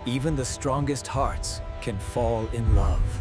Even the strongest hearts can fall in love.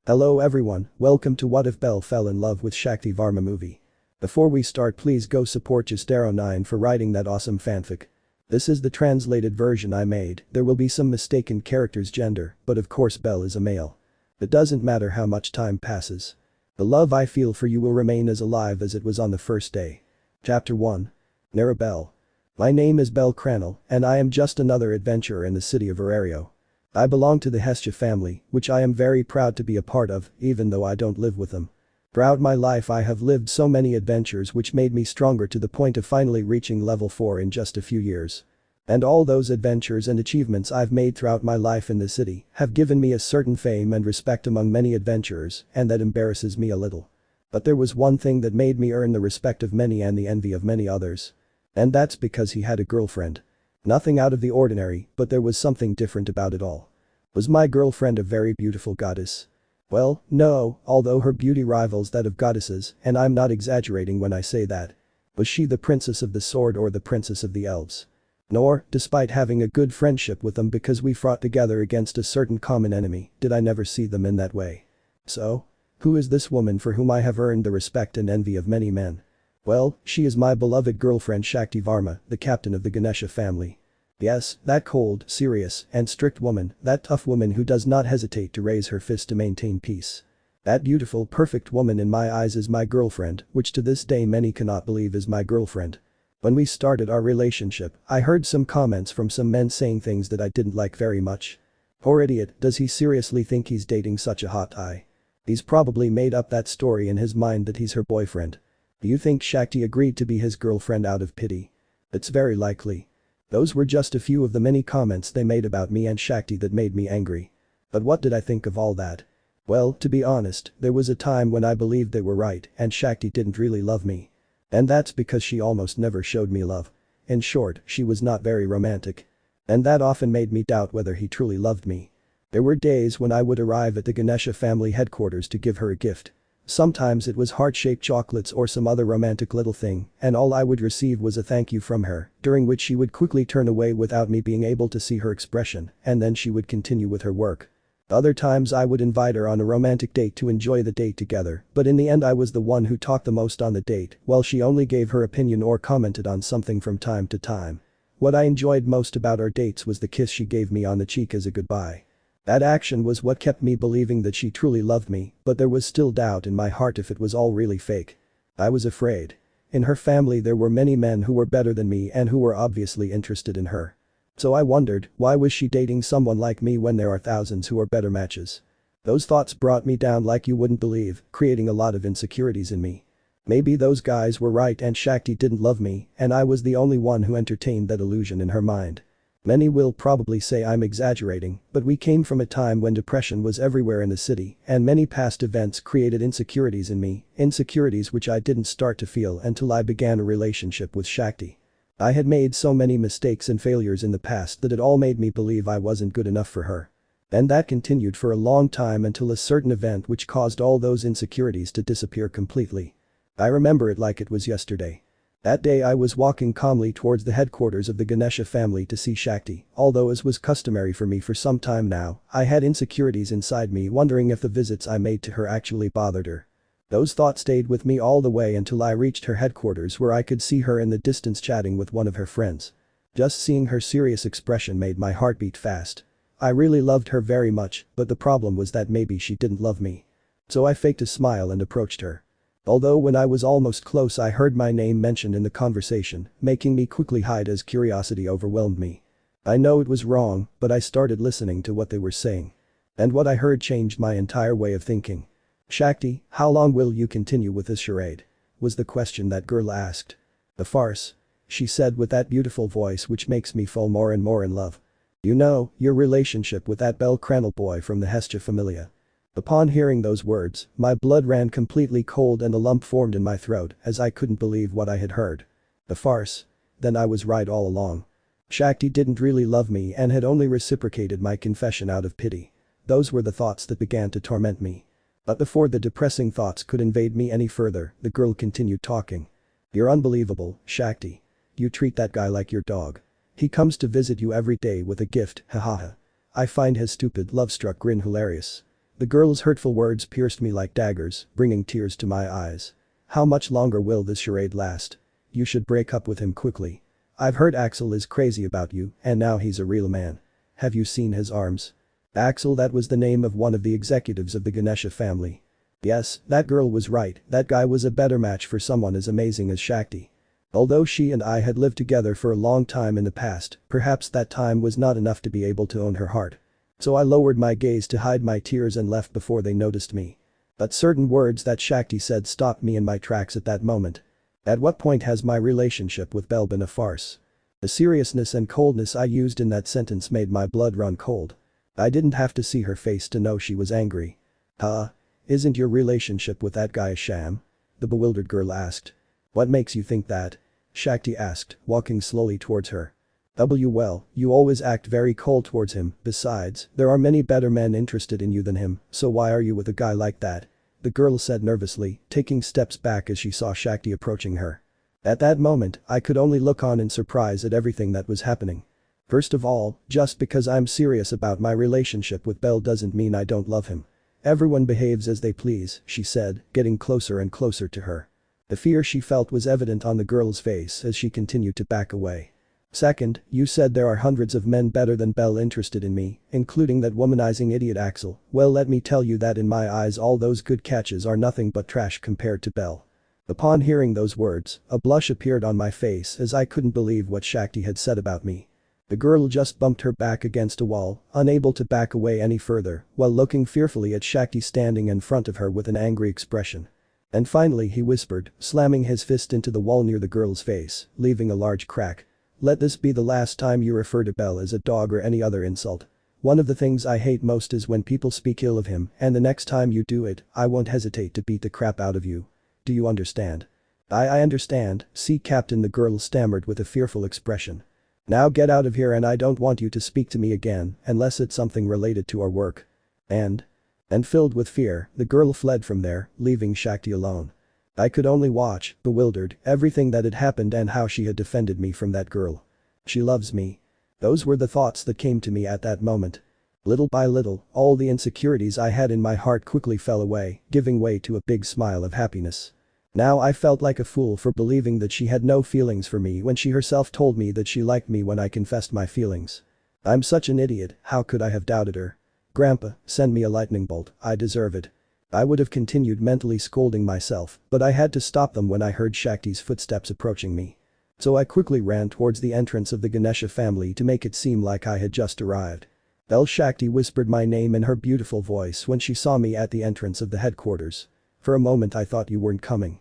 Hello everyone, welcome to What If Belle Fell in Love with Shakthi Varma movie. Before we start, please go support Justero9 for writing that awesome fanfic. This is the translated version I made. There will be some mistaken character's gender, but of course Belle is a male. It doesn't matter how much time passes. The love I feel for you will remain as alive as it was on the first day. Chapter 1. Nera Belle. My name is bellcranel, and I am just another adventurer in the city of Arario. I belong to the Hestia family, which I am very proud to be a part of, even though I don't live with them. Throughout my life I have lived so many adventures which made me stronger to the point of finally reaching level 4 in just a few years. And all those adventures and achievements I've made throughout my life in the city have given me a certain fame and respect among many adventurers, and that embarrasses me a little. But there was one thing that made me earn the respect of many and the envy of many others. And that's because he had a girlfriend. Nothing out of the ordinary, but there was something different about it all. Was my girlfriend a very beautiful goddess? Well, no, although her beauty rivals that of goddesses, and I'm not exaggerating when I say that. Was she the princess of the sword or the princess of the elves? Nor, despite having a good friendship with them because we fought together against a certain common enemy, did I never see them in that way. So? Who is this woman for whom I have earned the respect and envy of many men? Well, she is my beloved girlfriend Shakthi Varma, the captain of the Ganesha family. Yes, that cold, serious, and strict woman, that tough woman who does not hesitate to raise her fist to maintain peace. That beautiful, perfect woman in my eyes is my girlfriend, which to this day many cannot believe is my girlfriend. When we started our relationship, I heard some comments from some men saying things that I didn't like very much. Poor idiot, does he seriously think he's dating such a hot guy? He's probably made up that story in his mind that he's her boyfriend. Do you think Shakthi agreed to be his girlfriend out of pity? It's very likely. Those were just a few of the many comments they made about me and Shakthi that made me angry. But what did I think of all that? Well, to be honest, there was a time when I believed they were right and Shakthi didn't really love me. And that's because she almost never showed me love. In short, she was not very romantic. And that often made me doubt whether he truly loved me. There were days when I would arrive at the Ganesha family headquarters to give her a gift. Sometimes it was heart-shaped chocolates or some other romantic little thing, and all I would receive was a thank you from her, during which she would quickly turn away without me being able to see her expression, and then she would continue with her work. Other times I would invite her on a romantic date to enjoy the date together, but in the end I was the one who talked the most on the date, while she only gave her opinion or commented on something from time to time. What I enjoyed most about our dates was the kiss she gave me on the cheek as a goodbye. That action was what kept me believing that she truly loved me, but there was still doubt in my heart if it was all really fake. I was afraid. In her family there were many men who were better than me and who were obviously interested in her. So I wondered, why was she dating someone like me when there are thousands who are better matches? Those thoughts brought me down like you wouldn't believe, creating a lot of insecurities in me. Maybe those guys were right and Shakthi didn't love me, and I was the only one who entertained that illusion in her mind. Many will probably say I'm exaggerating, but we came from a time when depression was everywhere in the city, and many past events created insecurities in me, insecurities which I didn't start to feel until I began a relationship with Shakthi. I had made so many mistakes and failures in the past that it all made me believe I wasn't good enough for her. And that continued for a long time until a certain event which caused all those insecurities to disappear completely. I remember it like it was yesterday. That day I was walking calmly towards the headquarters of the Ganesha family to see Shakthi, although as was customary for me for some time now, I had insecurities inside me wondering if the visits I made to her actually bothered her. Those thoughts stayed with me all the way until I reached her headquarters where I could see her in the distance chatting with one of her friends. Just seeing her serious expression made my heart beat fast. I really loved her very much, but the problem was that maybe she didn't love me. So I faked a smile and approached her. Although when I was almost close I heard my name mentioned in the conversation, making me quickly hide as curiosity overwhelmed me. I know it was wrong, but I started listening to what they were saying. And what I heard changed my entire way of thinking. Shakthi, how long will you continue with this charade? Was the question that girl asked. The farce. She said with that beautiful voice which makes me fall more and more in love. You know, your relationship with that bellcranel boy from the Hestia familia. Upon hearing those words, my blood ran completely cold and a lump formed in my throat as I couldn't believe what I had heard. The farce? Then I was right all along. Shakthi didn't really love me and had only reciprocated my confession out of pity. Those were the thoughts that began to torment me. But before the depressing thoughts could invade me any further, the girl continued talking. You're unbelievable, Shakthi. you treat that guy like your dog. He comes to visit you every day with a gift, hahaha. I find his stupid love-struck grin hilarious. The girl's hurtful words pierced me like daggers, bringing tears to my eyes. How much longer will this charade last? You should break up with him quickly. I've heard Axel is crazy about you, and now he's a real man. Have you seen his arms? Axel, that was the name of one of the executives of the Ganesha family. Yes, that girl was right, that guy was a better match for someone as amazing as Shakthi. Although she and I had lived together for a long time in the past, perhaps that time was not enough to be able to own her heart. So I lowered my gaze to hide my tears and left before they noticed me. But certain words that Shakthi said stopped me in my tracks at that moment. At what point has my relationship with Belle been a farce? The seriousness and coldness I used in that sentence made my blood run cold. I didn't have to see her face to know she was angry. Isn't your relationship with that guy a sham? The bewildered girl asked. What makes you think that? Shakthi asked, walking slowly towards her. Well, you always act very cold towards him, besides, there are many better men interested in you than him, so why are you with a guy like that? The girl said nervously, taking steps back as she saw Shakthi approaching her. At that moment, I could only look on in surprise at everything that was happening. First of all, just because I'm serious about my relationship with Belle doesn't mean I don't love him. Everyone behaves as they please, she said, getting closer and closer to her. The fear she felt was evident on the girl's face as she continued to back away. Second, you said there are hundreds of men better than Belle interested in me, including that womanizing idiot Axel. Well, let me tell you that in my eyes all those good catches are nothing but trash compared to Belle. Upon hearing those words, a blush appeared on my face as I couldn't believe what Shakthi had said about me. The girl just bumped her back against a wall, unable to back away any further, while looking fearfully at Shakthi standing in front of her with an angry expression. And finally he whispered, slamming his fist into the wall near the girl's face, leaving a large crack. Let this be the last time you refer to Belle as a dog or any other insult. One of the things I hate most is when people speak ill of him, and the next time you do it, I won't hesitate to beat the crap out of you. Do you understand? I understand, Sea Captain, the girl stammered with a fearful expression. Now get out of here and I don't want you to speak to me again unless it's something related to our work. And filled with fear, the girl fled from there, leaving Shakthi alone. I could only watch, bewildered, everything that had happened and how she had defended me from that girl. She loves me. Those were the thoughts that came to me at that moment. Little by little, all the insecurities I had in my heart quickly fell away, giving way to a big smile of happiness. Now I felt like a fool for believing that she had no feelings for me when she herself told me that she liked me when I confessed my feelings. I'm such an idiot, how could I have doubted her? Grandpa, send me a lightning bolt, I deserve it. I would have continued mentally scolding myself, but I had to stop them when I heard Shakti's footsteps approaching me. So I quickly ran towards the entrance of the Ganesha family to make it seem like I had just arrived. Belle, Shakthi whispered my name in her beautiful voice when she saw me at the entrance of the headquarters. For a moment I thought you weren't coming.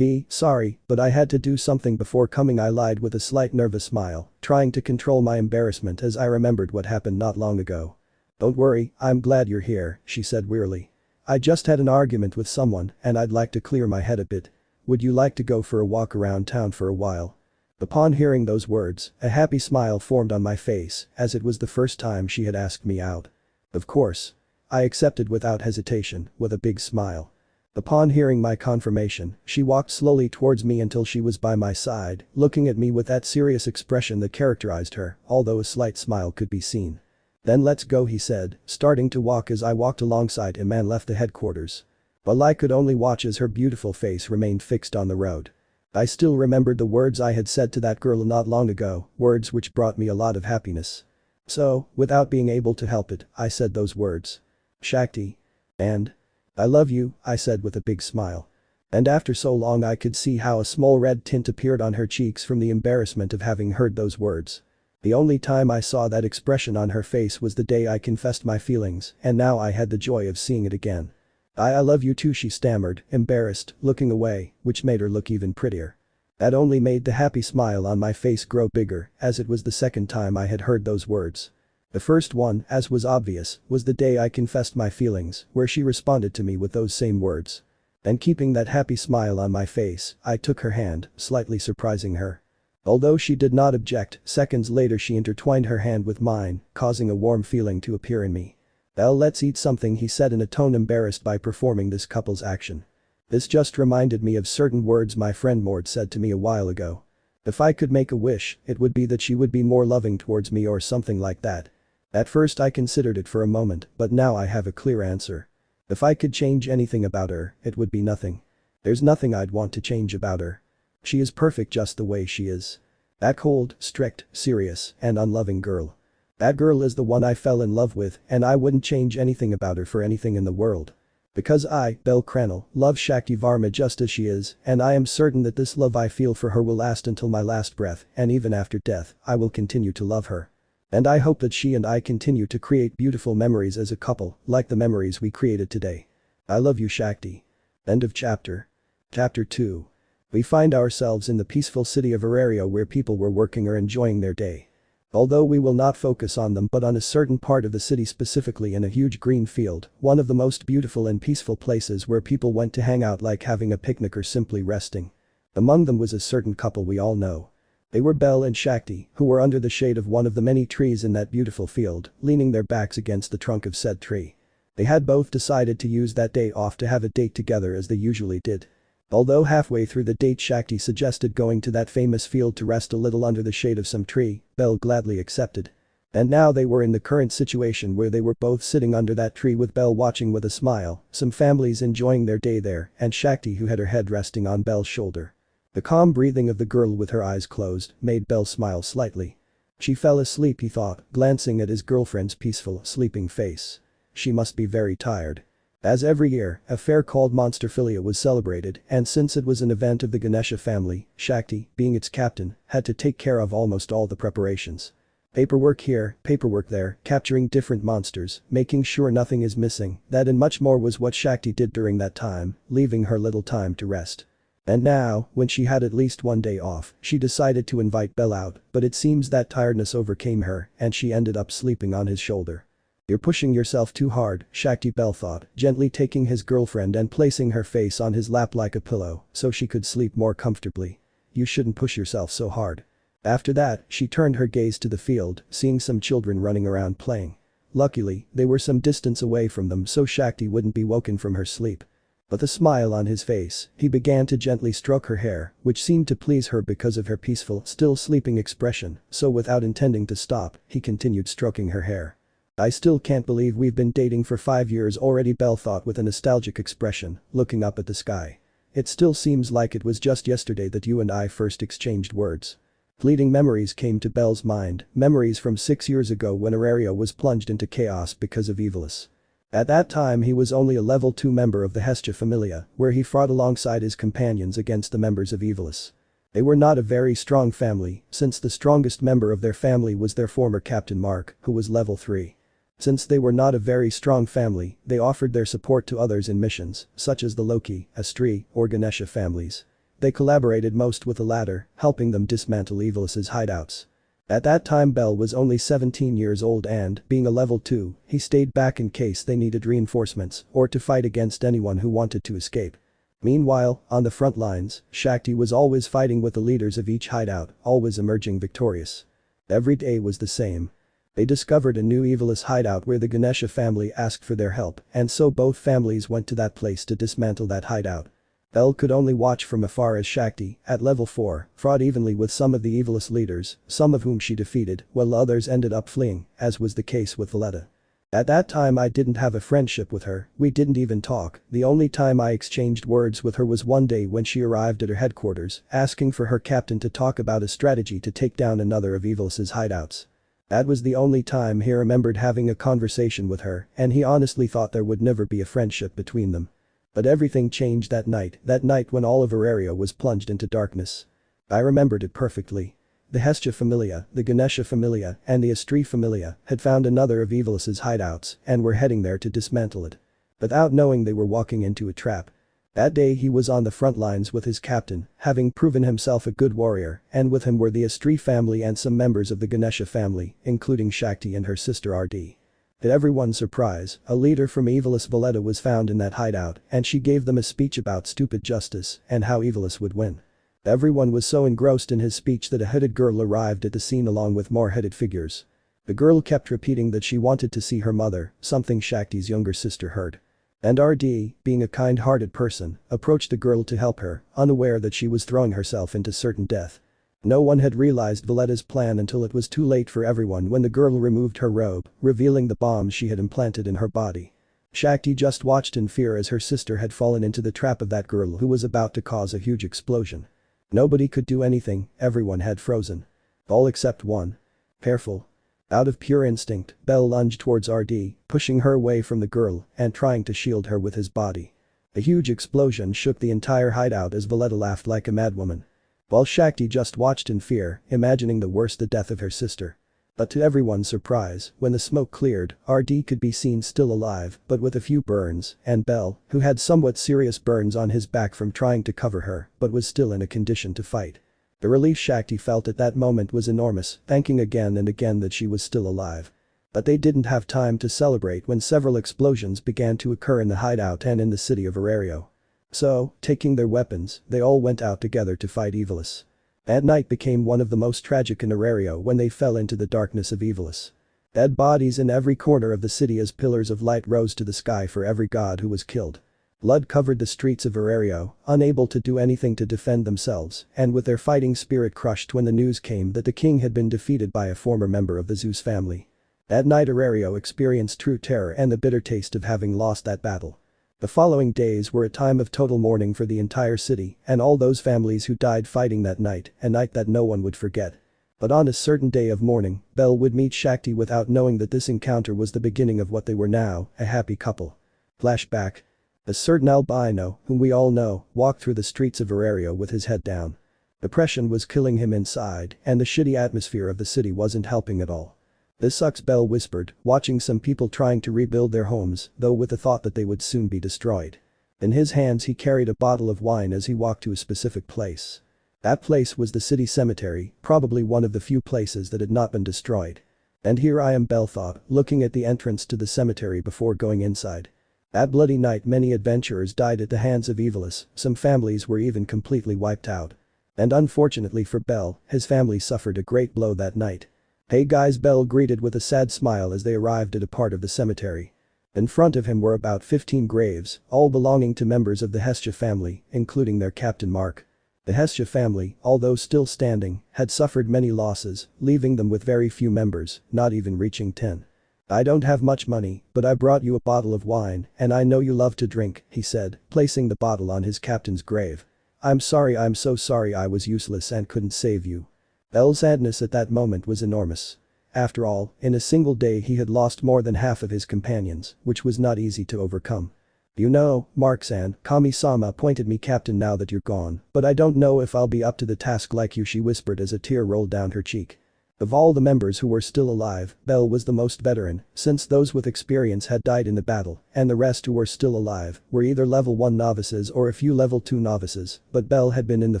Sorry, but I had to do something before coming, I lied with a slight nervous smile, trying to control my embarrassment as I remembered what happened not long ago. Don't worry, I'm glad you're here, she said wearily. I just had an argument with someone and I'd like to clear my head a bit. Would you like to go for a walk around town for a while? Upon hearing those words, a happy smile formed on my face as it was the first time she had asked me out. Of course. I accepted without hesitation, with a big smile. Upon hearing my confirmation, she walked slowly towards me until she was by my side, looking at me with that serious expression that characterized her, although a slight smile could be seen. Then let's go, he said, starting to walk as I walked alongside him and left the headquarters. While I could only watch as her beautiful face remained fixed on the road. I still remembered the words I had said to that girl not long ago, words which brought me a lot of happiness. So, without being able to help it, I said those words. Shakthi. And I love you, I said with a big smile. And after so long I could see how a small red tint appeared on her cheeks from the embarrassment of having heard those words. The only time I saw that expression on her face was the day I confessed my feelings, and now I had the joy of seeing it again. I love you too, she stammered, embarrassed, looking away, which made her look even prettier. That only made the happy smile on my face grow bigger, as it was the second time I had heard those words. The first one, as was obvious, was the day I confessed my feelings, where she responded to me with those same words. And keeping that happy smile on my face, I took her hand, slightly surprising her. Although she did not object, seconds later she intertwined her hand with mine, causing a warm feeling to appear in me. Let's eat something, he said in a tone embarrassed by performing this couple's action. This just reminded me of certain words my friend Mord said to me a while ago. If I could make a wish, it would be that she would be more loving towards me or something like that. At first I considered it for a moment, but now I have a clear answer. If I could change anything about her, it would be nothing. There's nothing I'd want to change about her. She is perfect just the way she is. That cold, strict, serious, and unloving girl. That girl is the one I fell in love with, and I wouldn't change anything about her for anything in the world. Because I, bellcranel, love Shakthi Varma just as she is, and I am certain that this love I feel for her will last until my last breath, and even after death, I will continue to love her. And I hope that she and I continue to create beautiful memories as a couple, like the memories we created today. I love you, Shakthi. End of chapter. Chapter 2. We find ourselves in the peaceful city of Arario where people were working or enjoying their day. Although we will not focus on them but on a certain part of the city, specifically in a huge green field, one of the most beautiful and peaceful places where people went to hang out, like having a picnic or simply resting. Among them was a certain couple we all know. They were Bell and Shakthi, who were under the shade of one of the many trees in that beautiful field, leaning their backs against the trunk of said tree. They had both decided to use that day off to have a date together as they usually did. Although halfway through the date Shakthi suggested going to that famous field to rest a little under the shade of some tree, Bell gladly accepted. And now they were in the current situation where they were both sitting under that tree with Bell watching with a smile, some families enjoying their day there, and Shakthi who had her head resting on Bell's shoulder. The calm breathing of the girl with her eyes closed made Bell smile slightly. She fell asleep, he thought, glancing at his girlfriend's peaceful, sleeping face. She must be very tired. As every year, a fair called Monsterphilia was celebrated, and since it was an event of the Ganesha family, Shakthi, being its captain, had to take care of almost all the preparations. Paperwork here, paperwork there, capturing different monsters, making sure nothing is missing, that and much more was what Shakthi did during that time, leaving her little time to rest. And now, when she had at least one day off, she decided to invite Bell out, but it seems that tiredness overcame her, and she ended up sleeping on his shoulder. You're pushing yourself too hard, Shakthi, Bell thought, gently taking his girlfriend and placing her face on his lap like a pillow, so she could sleep more comfortably. You shouldn't push yourself so hard. After that, she turned her gaze to the field, seeing some children running around playing. Luckily, they were some distance away from them so Shakthi wouldn't be woken from her sleep. With a smile on his face, he began to gently stroke her hair, which seemed to please her because of her peaceful, still sleeping expression, so without intending to stop, he continued stroking her hair. I still can't believe we've been dating for 5 years already, Bell thought with a nostalgic expression, looking up at the sky. It still seems like it was just yesterday that you and I first exchanged words. Fleeting memories came to Bell's mind, memories from 6 years ago when Arario was plunged into chaos because of Evilus. At that time he was only a level 2 member of the Hestia Familia, where he fought alongside his companions against the members of Evilus. They were not a very strong family, since the strongest member of their family was their former captain Mark, who was level 3. Since they were not a very strong family, they offered their support to others in missions, such as the Loki, Astri, or Ganesha families. They collaborated most with the latter, helping them dismantle Evilus's hideouts. At that time Bell was only 17 years old and, being a level 2, he stayed back in case they needed reinforcements or to fight against anyone who wanted to escape. Meanwhile, on the front lines, Shakthi was always fighting with the leaders of each hideout, always emerging victorious. Every day was the same. They discovered a new Evilus hideout where the Ganesha family asked for their help, and so both families went to that place to dismantle that hideout. Bell could only watch from afar as Shakthi, at level 4, fought evenly with some of the Evilus leaders, some of whom she defeated, while others ended up fleeing, as was the case with Valletta. At that time I didn't have a friendship with her, we didn't even talk, the only time I exchanged words with her was one day when she arrived at her headquarters, asking for her captain to talk about a strategy to take down another of Evilus's hideouts. That was the only time he remembered having a conversation with her, and he honestly thought there would never be a friendship between them. But everything changed that night when all of Arario was plunged into darkness. I remembered it perfectly. The Hestia Familia, the Ganesha Familia, and the Astri Familia had found another of Evilus's hideouts and were heading there to dismantle it. Without knowing they were walking into a trap. That day he was on the front lines with his captain, having proven himself a good warrior, and with him were the Astri family and some members of the Ganesha family, including Shakthi and her sister RD. To everyone's surprise, a leader from Evilus, Valletta, was found in that hideout, and she gave them a speech about stupid justice and how Evilus would win. Everyone was so engrossed in his speech that a hooded girl arrived at the scene along with more hooded figures. The girl kept repeating that she wanted to see her mother, something Shakti's younger sister heard. And RD, being a kind-hearted person, approached the girl to help her, unaware that she was throwing herself into certain death. No one had realized Valletta's plan until it was too late for everyone when the girl removed her robe, revealing the bombs she had implanted in her body. Shakti just watched in fear as her sister had fallen into the trap of that girl who was about to cause a huge explosion. Nobody could do anything, everyone had frozen. All except one. Careful. Out of pure instinct, Bell lunged towards RD, pushing her away from the girl and trying to shield her with his body. A huge explosion shook the entire hideout as Valletta laughed like a madwoman. While Shakti just watched in fear, imagining the worst, the death of her sister. But to everyone's surprise, when the smoke cleared, RD could be seen still alive but with a few burns, and Bell, who had somewhat serious burns on his back from trying to cover her but was still in a condition to fight. The relief Shakti felt at that moment was enormous, thanking again and again that she was still alive. But they didn't have time to celebrate when several explosions began to occur in the hideout and in the city of Arario. So, taking their weapons, they all went out together to fight Evilus. That night became one of the most tragic in Arario when they fell into the darkness of Evilus. Dead bodies in every corner of the city as pillars of light rose to the sky for every god who was killed. Blood covered the streets of Arario, unable to do anything to defend themselves, and with their fighting spirit crushed when the news came that the king had been defeated by a former member of the Zeus family. That night Arario experienced true terror and the bitter taste of having lost that battle. The following days were a time of total mourning for the entire city and all those families who died fighting that night, a night that no one would forget. But on a certain day of mourning, Bell would meet Shakti without knowing that this encounter was the beginning of what they were now, a happy couple. Flashback. A certain albino, whom we all know, walked through the streets of Arario with his head down. Depression was killing him inside and the shitty atmosphere of the city wasn't helping at all. "This sucks," Bell whispered, watching some people trying to rebuild their homes, though with the thought that they would soon be destroyed. In his hands he carried a bottle of wine as he walked to a specific place. That place was the city cemetery, probably one of the few places that had not been destroyed. And here I am, Bell thought, looking at the entrance to the cemetery before going inside. That bloody night many adventurers died at the hands of Evilus, some families were even completely wiped out. And unfortunately for Bell, his family suffered a great blow that night. "Hey guys," Bell greeted with a sad smile as they arrived at a part of the cemetery. In front of him were about 15 graves, all belonging to members of the Hestia family, including their captain Mark. The Hestia family, although still standing, had suffered many losses, leaving them with very few members, not even reaching 10. "I don't have much money, but I brought you a bottle of wine, and I know you love to drink," he said, placing the bottle on his captain's grave. I'm so sorry I was useless and couldn't save you." Bell's sadness at that moment was enormous. After all, in a single day he had lost more than half of his companions, which was not easy to overcome. "You know, Mark-san, Kami-sama appointed me captain now that you're gone, but I don't know if I'll be up to the task like you," she whispered as a tear rolled down her cheek. Of all the members who were still alive, Bell was the most veteran, since those with experience had died in the battle, and the rest who were still alive were either level 1 novices or a few level 2 novices, but Bell had been in the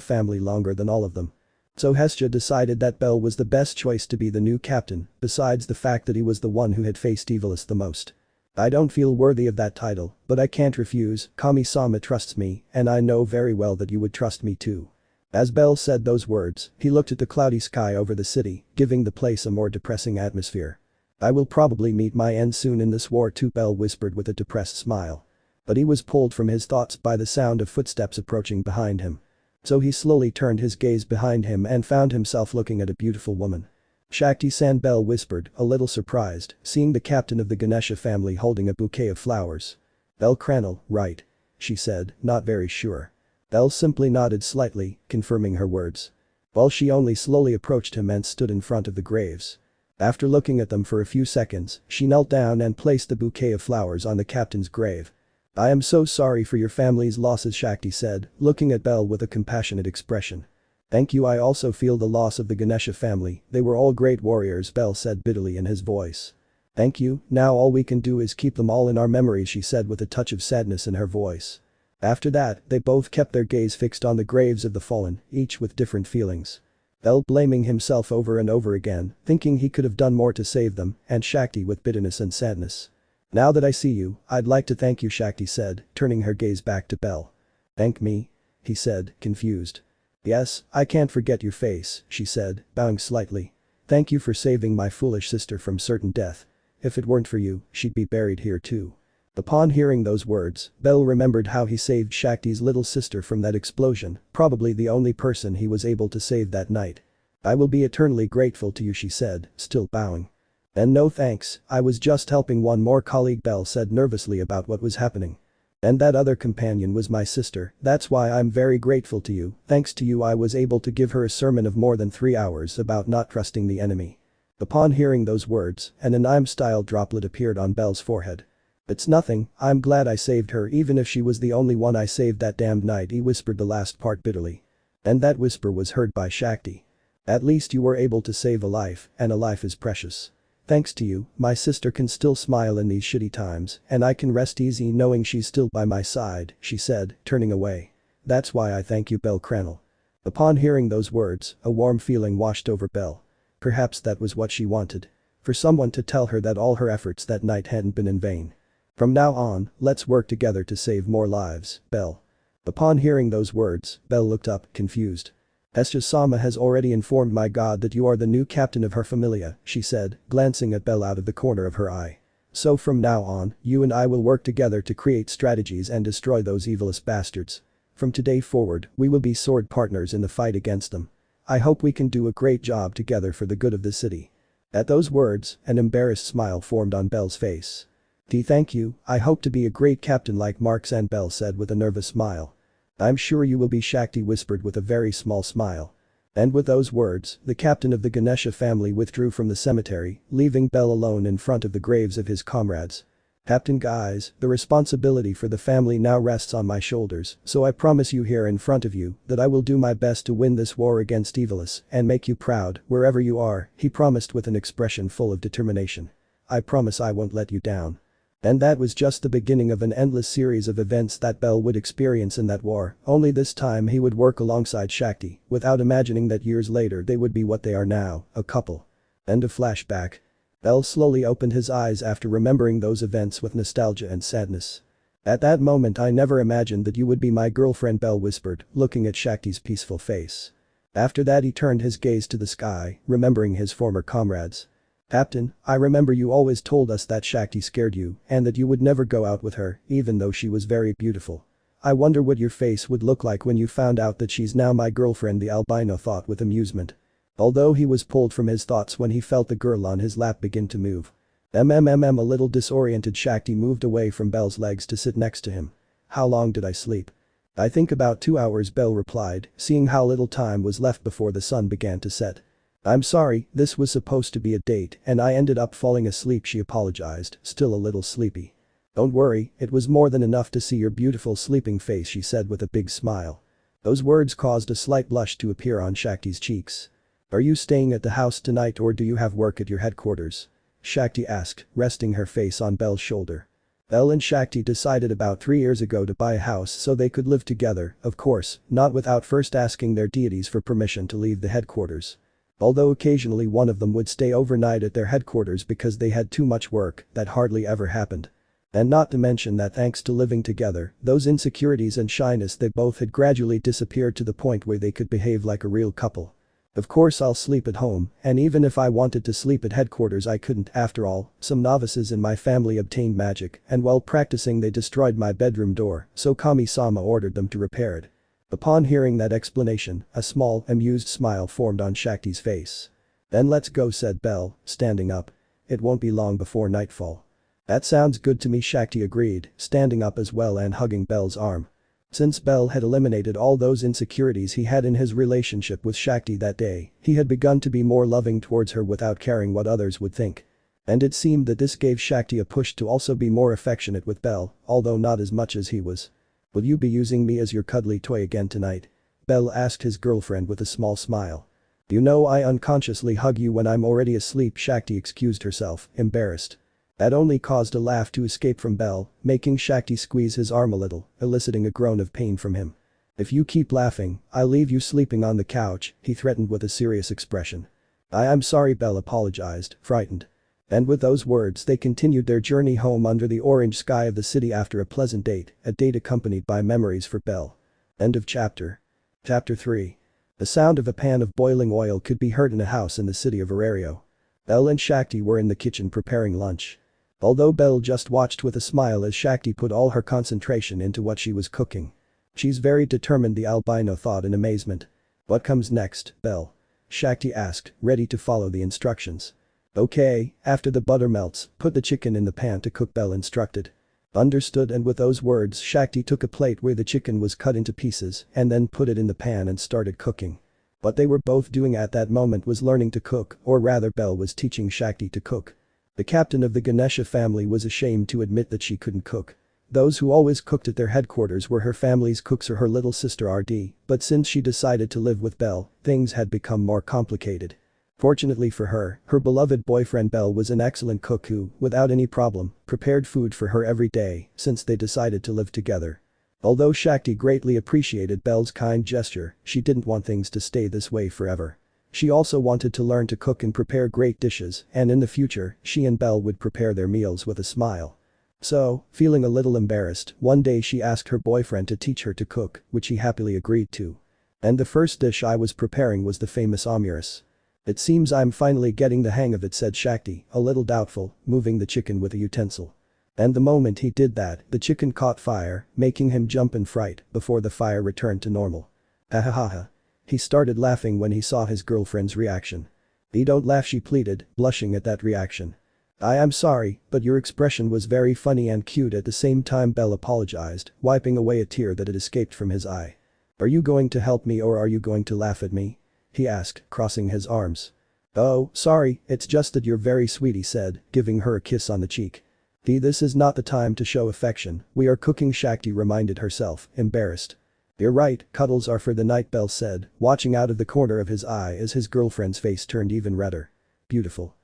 family longer than all of them. So Hestia decided that Bell was the best choice to be the new captain, besides the fact that he was the one who had faced Evilus the most. "I don't feel worthy of that title, but I can't refuse, Kami-sama trusts me, and I know very well that you would trust me too." As Bell said those words, he looked at the cloudy sky over the city, giving the place a more depressing atmosphere. "I will probably meet my end soon in this war too," Bell whispered with a depressed smile. But he was pulled from his thoughts by the sound of footsteps approaching behind him. So he slowly turned his gaze behind him and found himself looking at a beautiful woman. "Shakti-san," Bell whispered, a little surprised, seeing the captain of the Ganesha family holding a bouquet of flowers. "Bellcranel, right?" she said, not very sure. Bell simply nodded slightly, confirming her words. While she only slowly approached him and stood in front of the graves. After looking at them for a few seconds, she knelt down and placed the bouquet of flowers on the captain's grave. "I am so sorry for your family's losses," Shakti said, looking at Bell with a compassionate expression. "Thank you, I also feel the loss of the Ganesha family, they were all great warriors," Bell said bitterly in his voice. "Thank you, now all we can do is keep them all in our memories," she said with a touch of sadness in her voice. After that, they both kept their gaze fixed on the graves of the fallen, each with different feelings. Bell blaming himself over and over again, thinking he could have done more to save them, and Shakti with bitterness and sadness. "Now that I see you, I'd like to thank you," Shakti said, turning her gaze back to Bell. "Thank me?" he said, confused. "Yes, I can't forget your face," she said, bowing slightly. "Thank you for saving my foolish sister from certain death. If it weren't for you, she'd be buried here too." Upon hearing those words, Bell remembered how he saved Shakti's little sister from that explosion, probably the only person he was able to save that night. I will be eternally grateful to you, she said, still bowing. And no thanks, I was just helping one more colleague, Belle said nervously about what was happening. And that other companion was my sister, that's why I'm very grateful to you, thanks to you I was able to give her a sermon of more than 3 hours about not trusting the enemy. Upon hearing those words, an anime-style droplet appeared on Belle's forehead. It's nothing, I'm glad I saved her even if she was the only one I saved that damned night, he whispered the last part bitterly. And that whisper was heard by Shakthi. At least you were able to save a life, and a life is precious. Thanks to you, my sister can still smile in these shitty times, and I can rest easy knowing she's still by my side, she said, turning away. That's why I thank you, bellcranel. Upon hearing those words, a warm feeling washed over Belle. Perhaps that was what she wanted. For someone to tell her that all her efforts that night hadn't been in vain. From now on, let's work together to save more lives, Belle. Upon hearing those words, Belle looked up, confused. Hestia-sama has already informed my god that you are the new captain of her familia, she said, glancing at Belle out of the corner of her eye. So from now on, you and I will work together to create strategies and destroy those evilest bastards. From today forward, we will be sword partners in the fight against them. I hope we can do a great job together for the good of the city. At those words, an embarrassed smile formed on Belle's face. Thank you, I hope to be a great captain like Marx, and Belle said with a nervous smile. I'm sure you will be, Shakthi whispered with a very small smile. And with those words, the captain of the Ganesha family withdrew from the cemetery, leaving Belle alone in front of the graves of his comrades. Captain guys, the responsibility for the family now rests on my shoulders, so I promise you here in front of you that I will do my best to win this war against evilness and make you proud wherever you are, he promised with an expression full of determination. I promise I won't let you down. And that was just the beginning of an endless series of events that Belle would experience in that war, only this time he would work alongside Shakthi, without imagining that years later they would be what they are now, a couple. End of flashback. Belle slowly opened his eyes after remembering those events with nostalgia and sadness. At that moment I never imagined that you would be my girlfriend, Belle whispered, looking at Shakti's peaceful face. After that he turned his gaze to the sky, remembering his former comrades. Captain, I remember you always told us that Shakthi scared you and that you would never go out with her, even though she was very beautiful. I wonder what your face would look like when you found out that she's now my girlfriend, the albino thought with amusement. Although he was pulled from his thoughts when he felt the girl on his lap begin to move. A little disoriented, Shakthi moved away from Belle's legs to sit next to him. How long did I sleep? I think about 2 hours, Belle replied, seeing how little time was left before the sun began to set. I'm sorry, this was supposed to be a date and I ended up falling asleep, she apologized, still a little sleepy. Don't worry, it was more than enough to see your beautiful sleeping face, she said with a big smile. Those words caused a slight blush to appear on Shakti's cheeks. Are you staying at the house tonight or do you have work at your headquarters? Shakthi asked, resting her face on Belle's shoulder. Belle and Shakthi decided about 3 years ago to buy a house so they could live together, of course, not without first asking their deities for permission to leave the headquarters. Although occasionally one of them would stay overnight at their headquarters because they had too much work, that hardly ever happened. And not to mention that thanks to living together, those insecurities and shyness they both had gradually disappeared to the point where they could behave like a real couple. Of course I'll sleep at home, and even if I wanted to sleep at headquarters I couldn't, after all, some novices in my family obtained magic and while practicing they destroyed my bedroom door, so Kami-sama ordered them to repair it. Upon hearing that explanation, a small, amused smile formed on Shakti's face. Then let's go, said Belle, standing up. It won't be long before nightfall. That sounds good to me, Shakthi agreed, standing up as well and hugging Belle's arm. Since Belle had eliminated all those insecurities he had in his relationship with Shakthi that day, he had begun to be more loving towards her without caring what others would think. And it seemed that this gave Shakthi a push to also be more affectionate with Belle, although not as much as he was. Will you be using me as your cuddly toy again tonight? Belle asked his girlfriend with a small smile. You know I unconsciously hug you when I'm already asleep, Shakthi excused herself, embarrassed. That only caused a laugh to escape from Belle, making Shakthi squeeze his arm a little, eliciting a groan of pain from him. If you keep laughing, I'll leave you sleeping on the couch, he threatened with a serious expression. I'm sorry, Belle apologized, frightened. And with those words they continued their journey home under the orange sky of the city after a pleasant date, a date accompanied by memories for Belle. End of chapter. Chapter 3. The sound of a pan of boiling oil could be heard in a house in the city of Arario. Belle and Shakthi were in the kitchen preparing lunch. Although Belle just watched with a smile as Shakthi put all her concentration into what she was cooking. She's very determined, the albino thought in amazement. What comes next, Belle? Shakti asked, ready to follow the instructions. Okay, after the butter melts, put the chicken in the pan to cook, Belle instructed. Understood, and with those words Shakti took a plate where the chicken was cut into pieces and then put it in the pan and started cooking. What they were both doing at that moment was learning to cook, or rather Belle was teaching Shakti to cook. The captain of the Ganesha family was ashamed to admit that she couldn't cook. Those who always cooked at their headquarters were her family's cooks or her little sister RD, but since she decided to live with Belle, things had become more complicated. Fortunately for her, her beloved boyfriend Belle was an excellent cook who, without any problem, prepared food for her every day since they decided to live together. Although Shakti greatly appreciated Belle's kind gesture, she didn't want things to stay this way forever. She also wanted to learn to cook and prepare great dishes, and in the future, she and Belle would prepare their meals with a smile. So, feeling a little embarrassed, one day she asked her boyfriend to teach her to cook, which he happily agreed to. And the first dish I was preparing was the famous omuras. It seems I'm finally getting the hang of it, said Shakti, a little doubtful, moving the chicken with a utensil. And the moment he did that, the chicken caught fire, making him jump in fright before the fire returned to normal. Ha ha ha ha. He started laughing when he saw his girlfriend's reaction. Don't laugh, she pleaded, blushing at that reaction. I am sorry, but your expression was very funny and cute at the same time, Belle apologized, wiping away a tear that had escaped from his eye. Are you going to help me or are you going to laugh at me? He asked, crossing his arms. Oh, sorry, it's just that you're very sweet, he said, giving her a kiss on the cheek. This is not the time to show affection, we are cooking, Shakti reminded herself, embarrassed. You're right, cuddles are for the night, Belle said, watching out of the corner of his eye as his girlfriend's face turned even redder. Beautiful.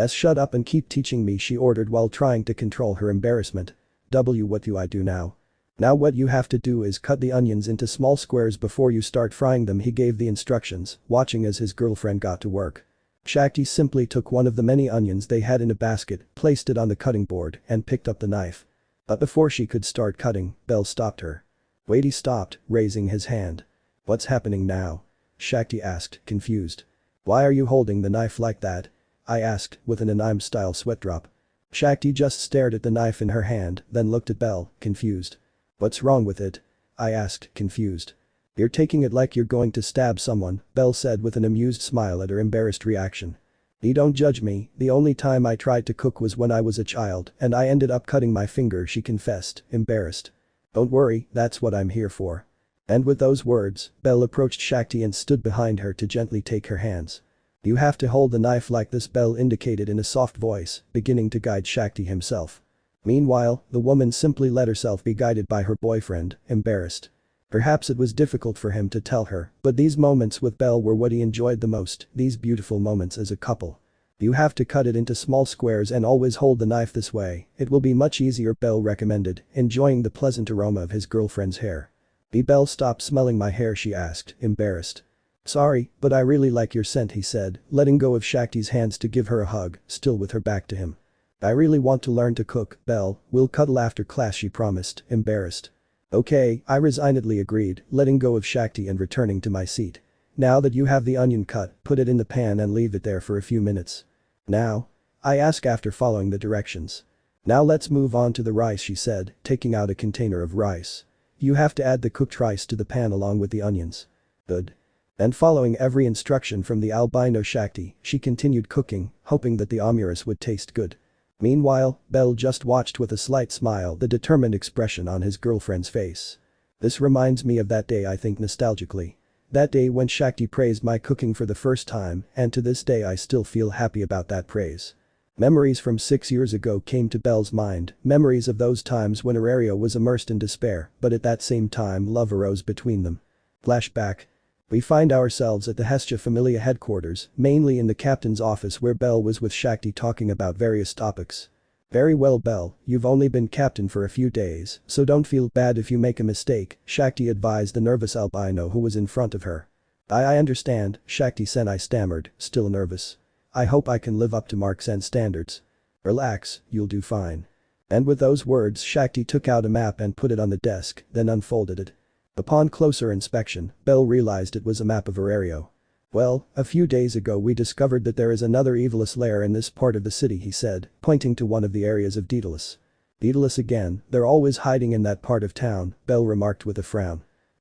Shut up and keep teaching me, she ordered while trying to control her embarrassment. What do I do now? Now what you have to do is cut the onions into small squares before you start frying them, he gave the instructions, watching as his girlfriend got to work. Shakti simply took one of the many onions they had in a basket, placed it on the cutting board, and picked up the knife. But before she could start cutting, Belle stopped her. Wait, he stopped, raising his hand. What's happening now? Shakti asked, confused. Why are you holding the knife like that? I asked, with an anime-style sweat drop. Shakti just stared at the knife in her hand, then looked at Belle, confused. What's wrong with it? I asked, confused. You're taking it like you're going to stab someone, Belle said with an amused smile at her embarrassed reaction. Don't judge me, the only time I tried to cook was when I was a child and I ended up cutting my finger, she confessed, embarrassed. Don't worry, that's what I'm here for. And with those words, Belle approached Shakti and stood behind her to gently take her hands. You have to hold the knife like this, Belle indicated in a soft voice, beginning to guide Shakti himself. Meanwhile, the woman simply let herself be guided by her boyfriend, embarrassed. Perhaps it was difficult for him to tell her, but these moments with Belle were what he enjoyed the most, these beautiful moments as a couple. You have to cut it into small squares and always hold the knife this way, it will be much easier, Belle recommended, enjoying the pleasant aroma of his girlfriend's hair. Belle stop smelling my hair, she asked, embarrassed. Sorry, but I really like your scent, he said, letting go of Shakti's hands to give her a hug, still with her back to him. I really want to learn to cook, Belle, we'll cuddle after class, she promised, embarrassed. Okay, I resignedly agreed, letting go of Shakti and returning to my seat. Now that you have the onion cut, put it in the pan and leave it there for a few minutes. Now? I asked after following the directions. Now let's move on to the rice, she said, taking out a container of rice. You have to add the cooked rice to the pan along with the onions. Good. And following every instruction from the albino Shakti, she continued cooking, hoping that the omuras would taste good. Meanwhile, Belle just watched with a slight smile the determined expression on his girlfriend's face. This reminds me of that day, I think nostalgically. That day when Shakti praised my cooking for the first time, and to this day I still feel happy about that praise. Memories from 6 years ago came to Belle's mind, memories of those times when Aurelio was immersed in despair, but at that same time love arose between them. Flashback. We find ourselves at the Hestia Familia headquarters, mainly in the captain's office where Belle was with Shakti talking about various topics. Very well, Belle, you've only been captain for a few days, so don't feel bad if you make a mistake, Shakti advised the nervous albino who was in front of her. I understand, Shakti-sen, I stammered, still nervous. I hope I can live up to Mark-sen's standards. Relax, you'll do fine. And with those words Shakti took out a map and put it on the desk, then unfolded it. Upon closer inspection, Belle realized it was a map of Aurelio. Well, a few days ago we discovered that there is another Evilus lair in this part of the city, he said, pointing to one of the areas of Daedalus. Daedalus again, they're always hiding in that part of town, Belle remarked with a frown.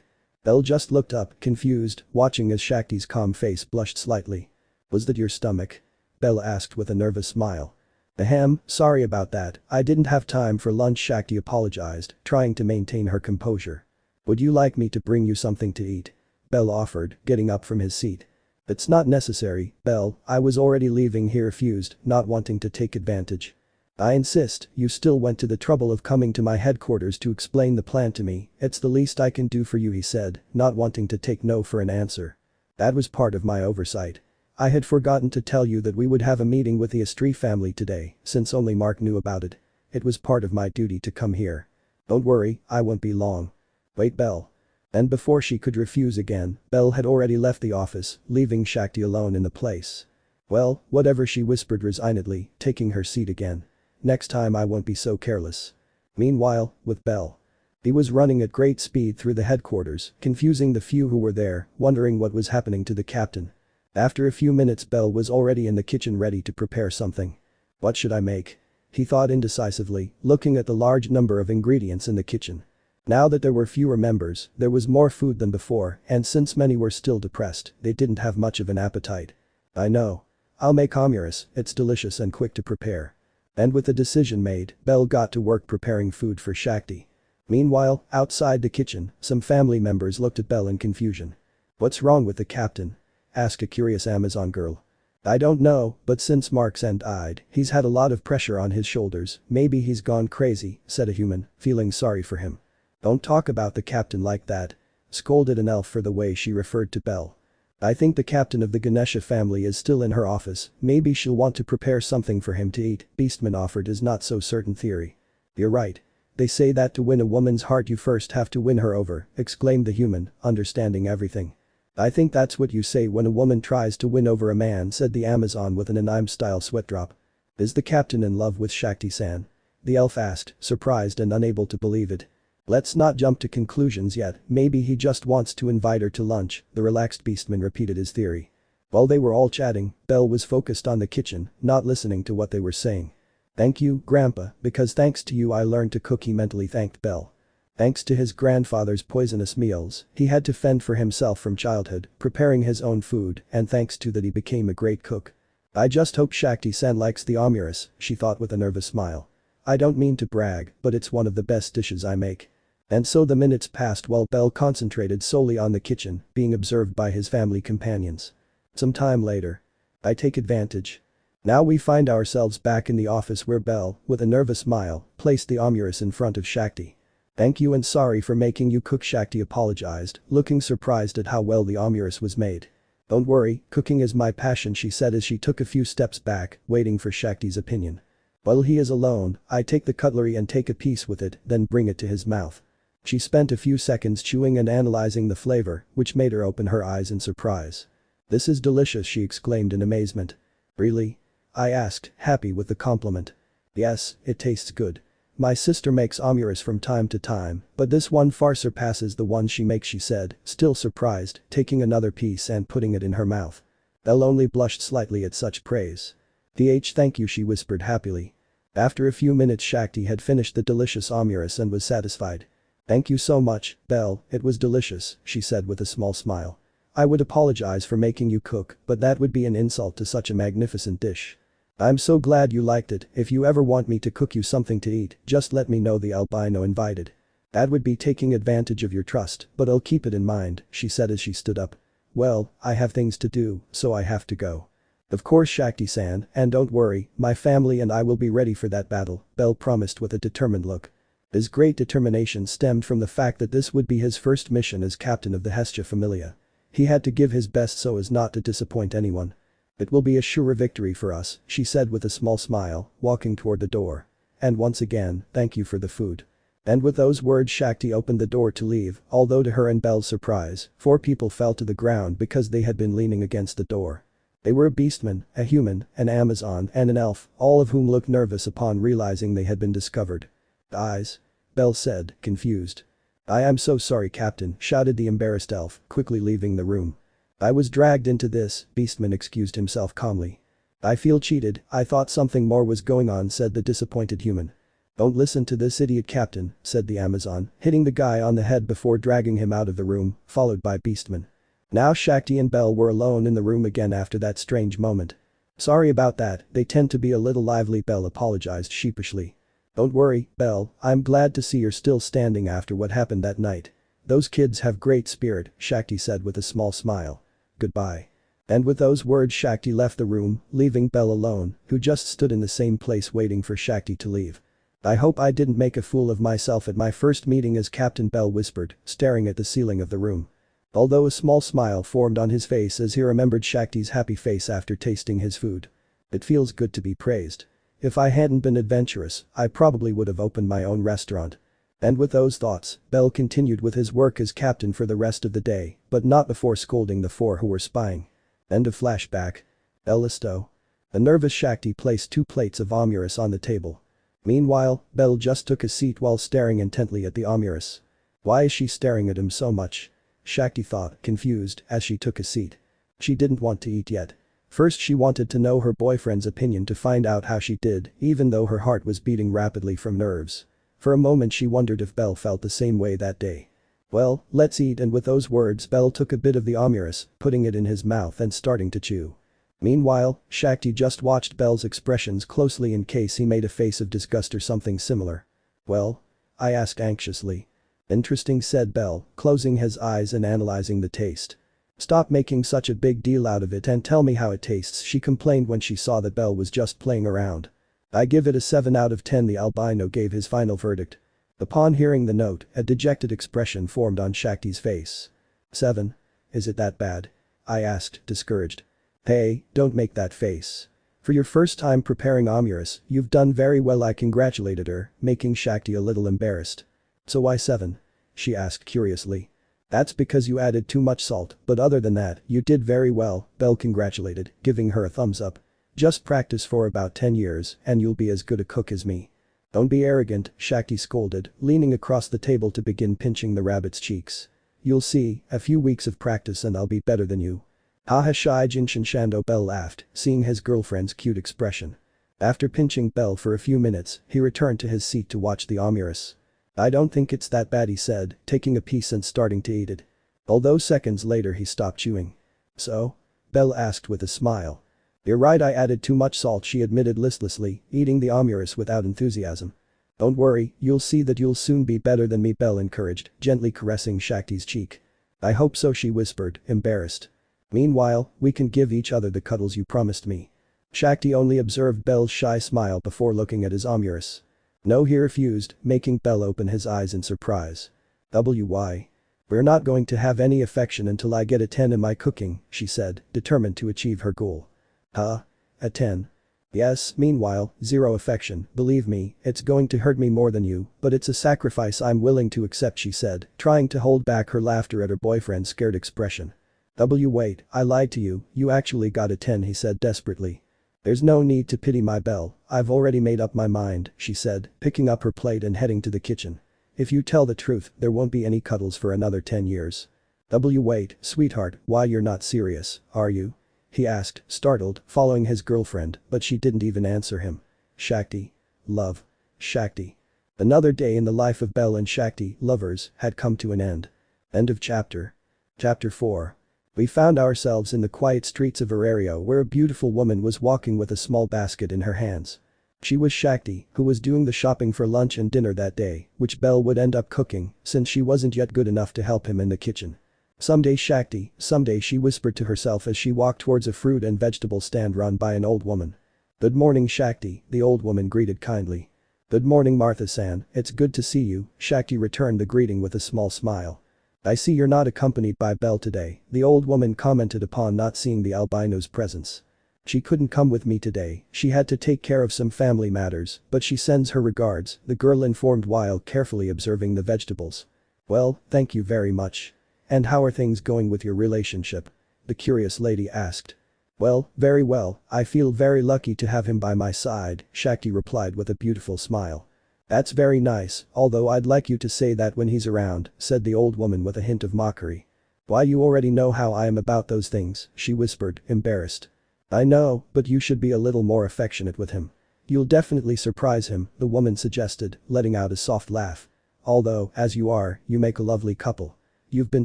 cook. Belle just looked up, confused, watching as Shakti's calm face blushed slightly. "Was that your stomach?" Belle asked with a nervous smile. "Ahem, sorry about that, I didn't have time for lunch," Shakti apologized, trying to maintain her composure. "Would you like me to bring you something to eat?" Belle offered, getting up from his seat. "It's not necessary, Belle, I was already leaving," he refused, not wanting to take advantage. "I insist, you still went to the trouble of coming to my headquarters to explain the plan to me, it's the least I can do for you," he said, not wanting to take no for an answer. "That was part of my oversight. I had forgotten to tell you that we would have a meeting with the Estrie family today, since only Mark knew about it. It was part of my duty to come here. Don't worry, I won't be long." "Wait, Belle." And before she could refuse again, Belle had already left the office, leaving Shakti alone in the place. "Well, whatever," she whispered resignedly, taking her seat again. "Next time I won't be so careless." Meanwhile, with Belle. He was running at great speed through the headquarters, confusing the few who were there, wondering what was happening to the captain. After a few minutes, Belle was already in the kitchen ready to prepare something. "What should I make?" he thought indecisively, looking at the large number of ingredients in the kitchen. Now that there were fewer members, there was more food than before, and since many were still depressed, they didn't have much of an appetite. "I know. I'll make omuras, it's delicious and quick to prepare." And with the decision made, Belle got to work preparing food for Shakti. Meanwhile, outside the kitchen, some family members looked at Belle in confusion. "What's wrong with the captain?" asked a curious Amazon girl. "I don't know, but since Mark's end died, he's had a lot of pressure on his shoulders, maybe he's gone crazy," said a human, feeling sorry for him. "Don't talk about the captain like that," scolded an elf for the way she referred to Belle. "I think the captain of the Ganesha family is still in her office, maybe she'll want to prepare something for him to eat," Beastman offered his not-so-certain theory. "You're right. They say that to win a woman's heart you first have to win her over," exclaimed the human, understanding everything. "I think that's what you say when a woman tries to win over a man," said the Amazon with an anime-style sweat drop. "Is the captain in love with Shakti-san?" the elf asked, surprised and unable to believe it. "Let's not jump to conclusions yet, maybe he just wants to invite her to lunch," the relaxed Beastman repeated his theory. While they were all chatting, Belle was focused on the kitchen, not listening to what they were saying. "Thank you, Grandpa, because thanks to you I learned to cook," he mentally thanked Belle. Thanks to his grandfather's poisonous meals, he had to fend for himself from childhood, preparing his own food, and thanks to that he became a great cook. "I just hope Shakti-san likes the omuras," she thought with a nervous smile. "I don't mean to brag, but it's one of the best dishes I make." And so the minutes passed while Belle concentrated solely on the kitchen, being observed by his family companions. Some time later. I take advantage. Now we find ourselves back in the office where Belle, with a nervous smile, placed the omuras in front of Shakti. "Thank you and sorry for making you cook," Shakti apologized, looking surprised at how well the omuras was made. "Don't worry, cooking is my passion," she said as she took a few steps back, waiting for Shakti's opinion. While he is alone, I take the cutlery and take a piece with it, then bring it to his mouth. She spent a few seconds chewing and analyzing the flavor, which made her open her eyes in surprise. "This is delicious," she exclaimed in amazement. "Really?" I asked, happy with the compliment. "Yes, it tastes good. My sister makes omuras from time to time, but this one far surpasses the one she makes," she said, still surprised, taking another piece and putting it in her mouth. Belle only blushed slightly at such praise. Thank you," she whispered happily. After a few minutes Shakti had finished the delicious omuras and was satisfied. "Thank you so much, Belle, it was delicious," she said with a small smile. "I would apologize for making you cook, but that would be an insult to such a magnificent dish. I'm so glad you liked it. If you ever want me to cook you something to eat, just let me know," the albino invited. "That would be taking advantage of your trust, but I'll keep it in mind," she said as she stood up. "Well, I have things to do, so I have to go." "Of course, Shakti-san, and don't worry, my family and I will be ready for that battle," Belle promised with a determined look. His great determination stemmed from the fact that this would be his first mission as captain of the Hestia Familia. He had to give his best so as not to disappoint anyone. "It will be a sure victory for us," she said with a small smile, walking toward the door. "And once again, thank you for the food." And with those words Shakti opened the door to leave, although to her and Belle's surprise, 4 people fell to the ground because they had been leaning against the door. They were a beastman, a human, an Amazon and an elf, all of whom looked nervous upon realizing they had been discovered. "Eyes?" Belle said, confused. "I am so sorry, Captain," shouted the embarrassed elf, quickly leaving the room. "I was dragged into this," Beastman excused himself calmly. "I feel cheated, I thought something more was going on," said the disappointed human. "Don't listen to this idiot, Captain," said the Amazon, hitting the guy on the head before dragging him out of the room, followed by Beastman. Now Shakti and Belle were alone in the room again after that strange moment. "Sorry about that, they tend to be a little lively," Belle apologized sheepishly. "Don't worry, Belle, I'm glad to see you're still standing after what happened that night. Those kids have great spirit," Shakti said with a small smile. "Goodbye." And with those words Shakti left the room, leaving Belle alone, who just stood in the same place waiting for Shakti to leave. "I hope I didn't make a fool of myself at my first meeting as captain," Belle whispered, staring at the ceiling of the room. Although a small smile formed on his face as he remembered Shakti's happy face after tasting his food. "It feels good to be praised. If I hadn't been adventurous, I probably would have opened my own restaurant." And with those thoughts, Belle continued with his work as captain for the rest of the day, but not before scolding the 4 who were spying. End of flashback. Bellisto. A nervous Shakti placed 2 plates of omuras on the table. Meanwhile, Belle just took a seat while staring intently at the omuras. Why is she staring at him so much? Shakti thought, confused, as she took a seat. She didn't want to eat yet. First she wanted to know her boyfriend's opinion to find out how she did, even though her heart was beating rapidly from nerves. For a moment she wondered if Belle felt the same way that day. "Well, let's eat," and with those words Belle took a bit of the omuras, putting it in his mouth and starting to chew. Meanwhile, Shakti just watched Belle's expressions closely in case he made a face of disgust or something similar. "Well?" I asked anxiously. "Interesting," said Belle, closing his eyes and analyzing the taste. "Stop making such a big deal out of it and tell me how it tastes," she complained when she saw that Belle was just playing around. "I give it a 7 out of 10, the albino gave his final verdict. Upon hearing the note, a dejected expression formed on Shakti's face. 7? Is it that bad?" I asked, discouraged. "Hey, don't make that face. For your first time preparing omuras, you've done very well," I congratulated her, making Shakti a little embarrassed. "So why 7? She asked curiously. "That's because you added too much salt, but other than that, you did very well," Belle congratulated, giving her a thumbs up. "Just practice for about 10 years and you'll be as good a cook as me." "Don't be arrogant," Shakti scolded, leaning across the table to begin pinching the rabbit's cheeks. "You'll see, a few weeks of practice and I'll be better than you." "Haha, Shai Jinshinshando," Belle laughed, seeing his girlfriend's cute expression. After pinching Belle for a few minutes, he returned to his seat to watch the omuras. "I don't think it's that bad," he said, taking a piece and starting to eat it. Although seconds later he stopped chewing. "So?" Belle asked with a smile. "You're right, I added too much salt," she admitted listlessly, eating the omuras without enthusiasm. "Don't worry, you'll see that you'll soon be better than me," Belle encouraged, gently caressing Shakti's cheek. "I hope so," she whispered, embarrassed. "Meanwhile, we can give each other the cuddles you promised me." Shakti only observed Belle's shy smile before looking at his omuras. "No," he refused, making Belle open his eyes in surprise. "Why? We're not going to have any affection until I get a 10 in my cooking," she said, determined to achieve her goal. "Huh? A 10? Yes, meanwhile, zero affection, believe me, it's going to hurt me more than you, but it's a sacrifice I'm willing to accept, she said, trying to hold back her laughter at her boyfriend's scared expression. Wait, I lied to you, you actually got a 10, he said desperately. There's no need to pity my Belle, I've already made up my mind, she said, picking up her plate and heading to the kitchen. If you tell the truth, there won't be any cuddles for another 10 years. Wait, sweetheart, why you're not serious, are you? He asked, startled, following his girlfriend, but she didn't even answer him. Shakthi. Love. Shakthi. Another day in the life of Belle and Shakthi, lovers, had come to an end. End of chapter. Chapter 4. We found ourselves in the quiet streets of Arario where a beautiful woman was walking with a small basket in her hands. She was Shakthi, who was doing the shopping for lunch and dinner that day, which Belle would end up cooking since she wasn't yet good enough to help him in the kitchen. Someday Shakthi, someday, she whispered to herself as she walked towards a fruit and vegetable stand run by an old woman. Good morning Shakthi, the old woman greeted kindly. Good morning Martha-san, it's good to see you, Shakthi returned the greeting with a small smile. I see you're not accompanied by Belle today, the old woman commented upon not seeing the albino's presence. She couldn't come with me today, she had to take care of some family matters, but she sends her regards, the girl informed while carefully observing the vegetables. Well, thank you very much. And how are things going with your relationship? The curious lady asked. Well, very well, I feel very lucky to have him by my side, Shakthi replied with a beautiful smile. That's very nice, although I'd like you to say that when he's around, said the old woman with a hint of mockery. Why, you already know how I am about those things, she whispered, embarrassed. I know, but you should be a little more affectionate with him. You'll definitely surprise him, the woman suggested, letting out a soft laugh. Although, as you are, you make a lovely couple. You've been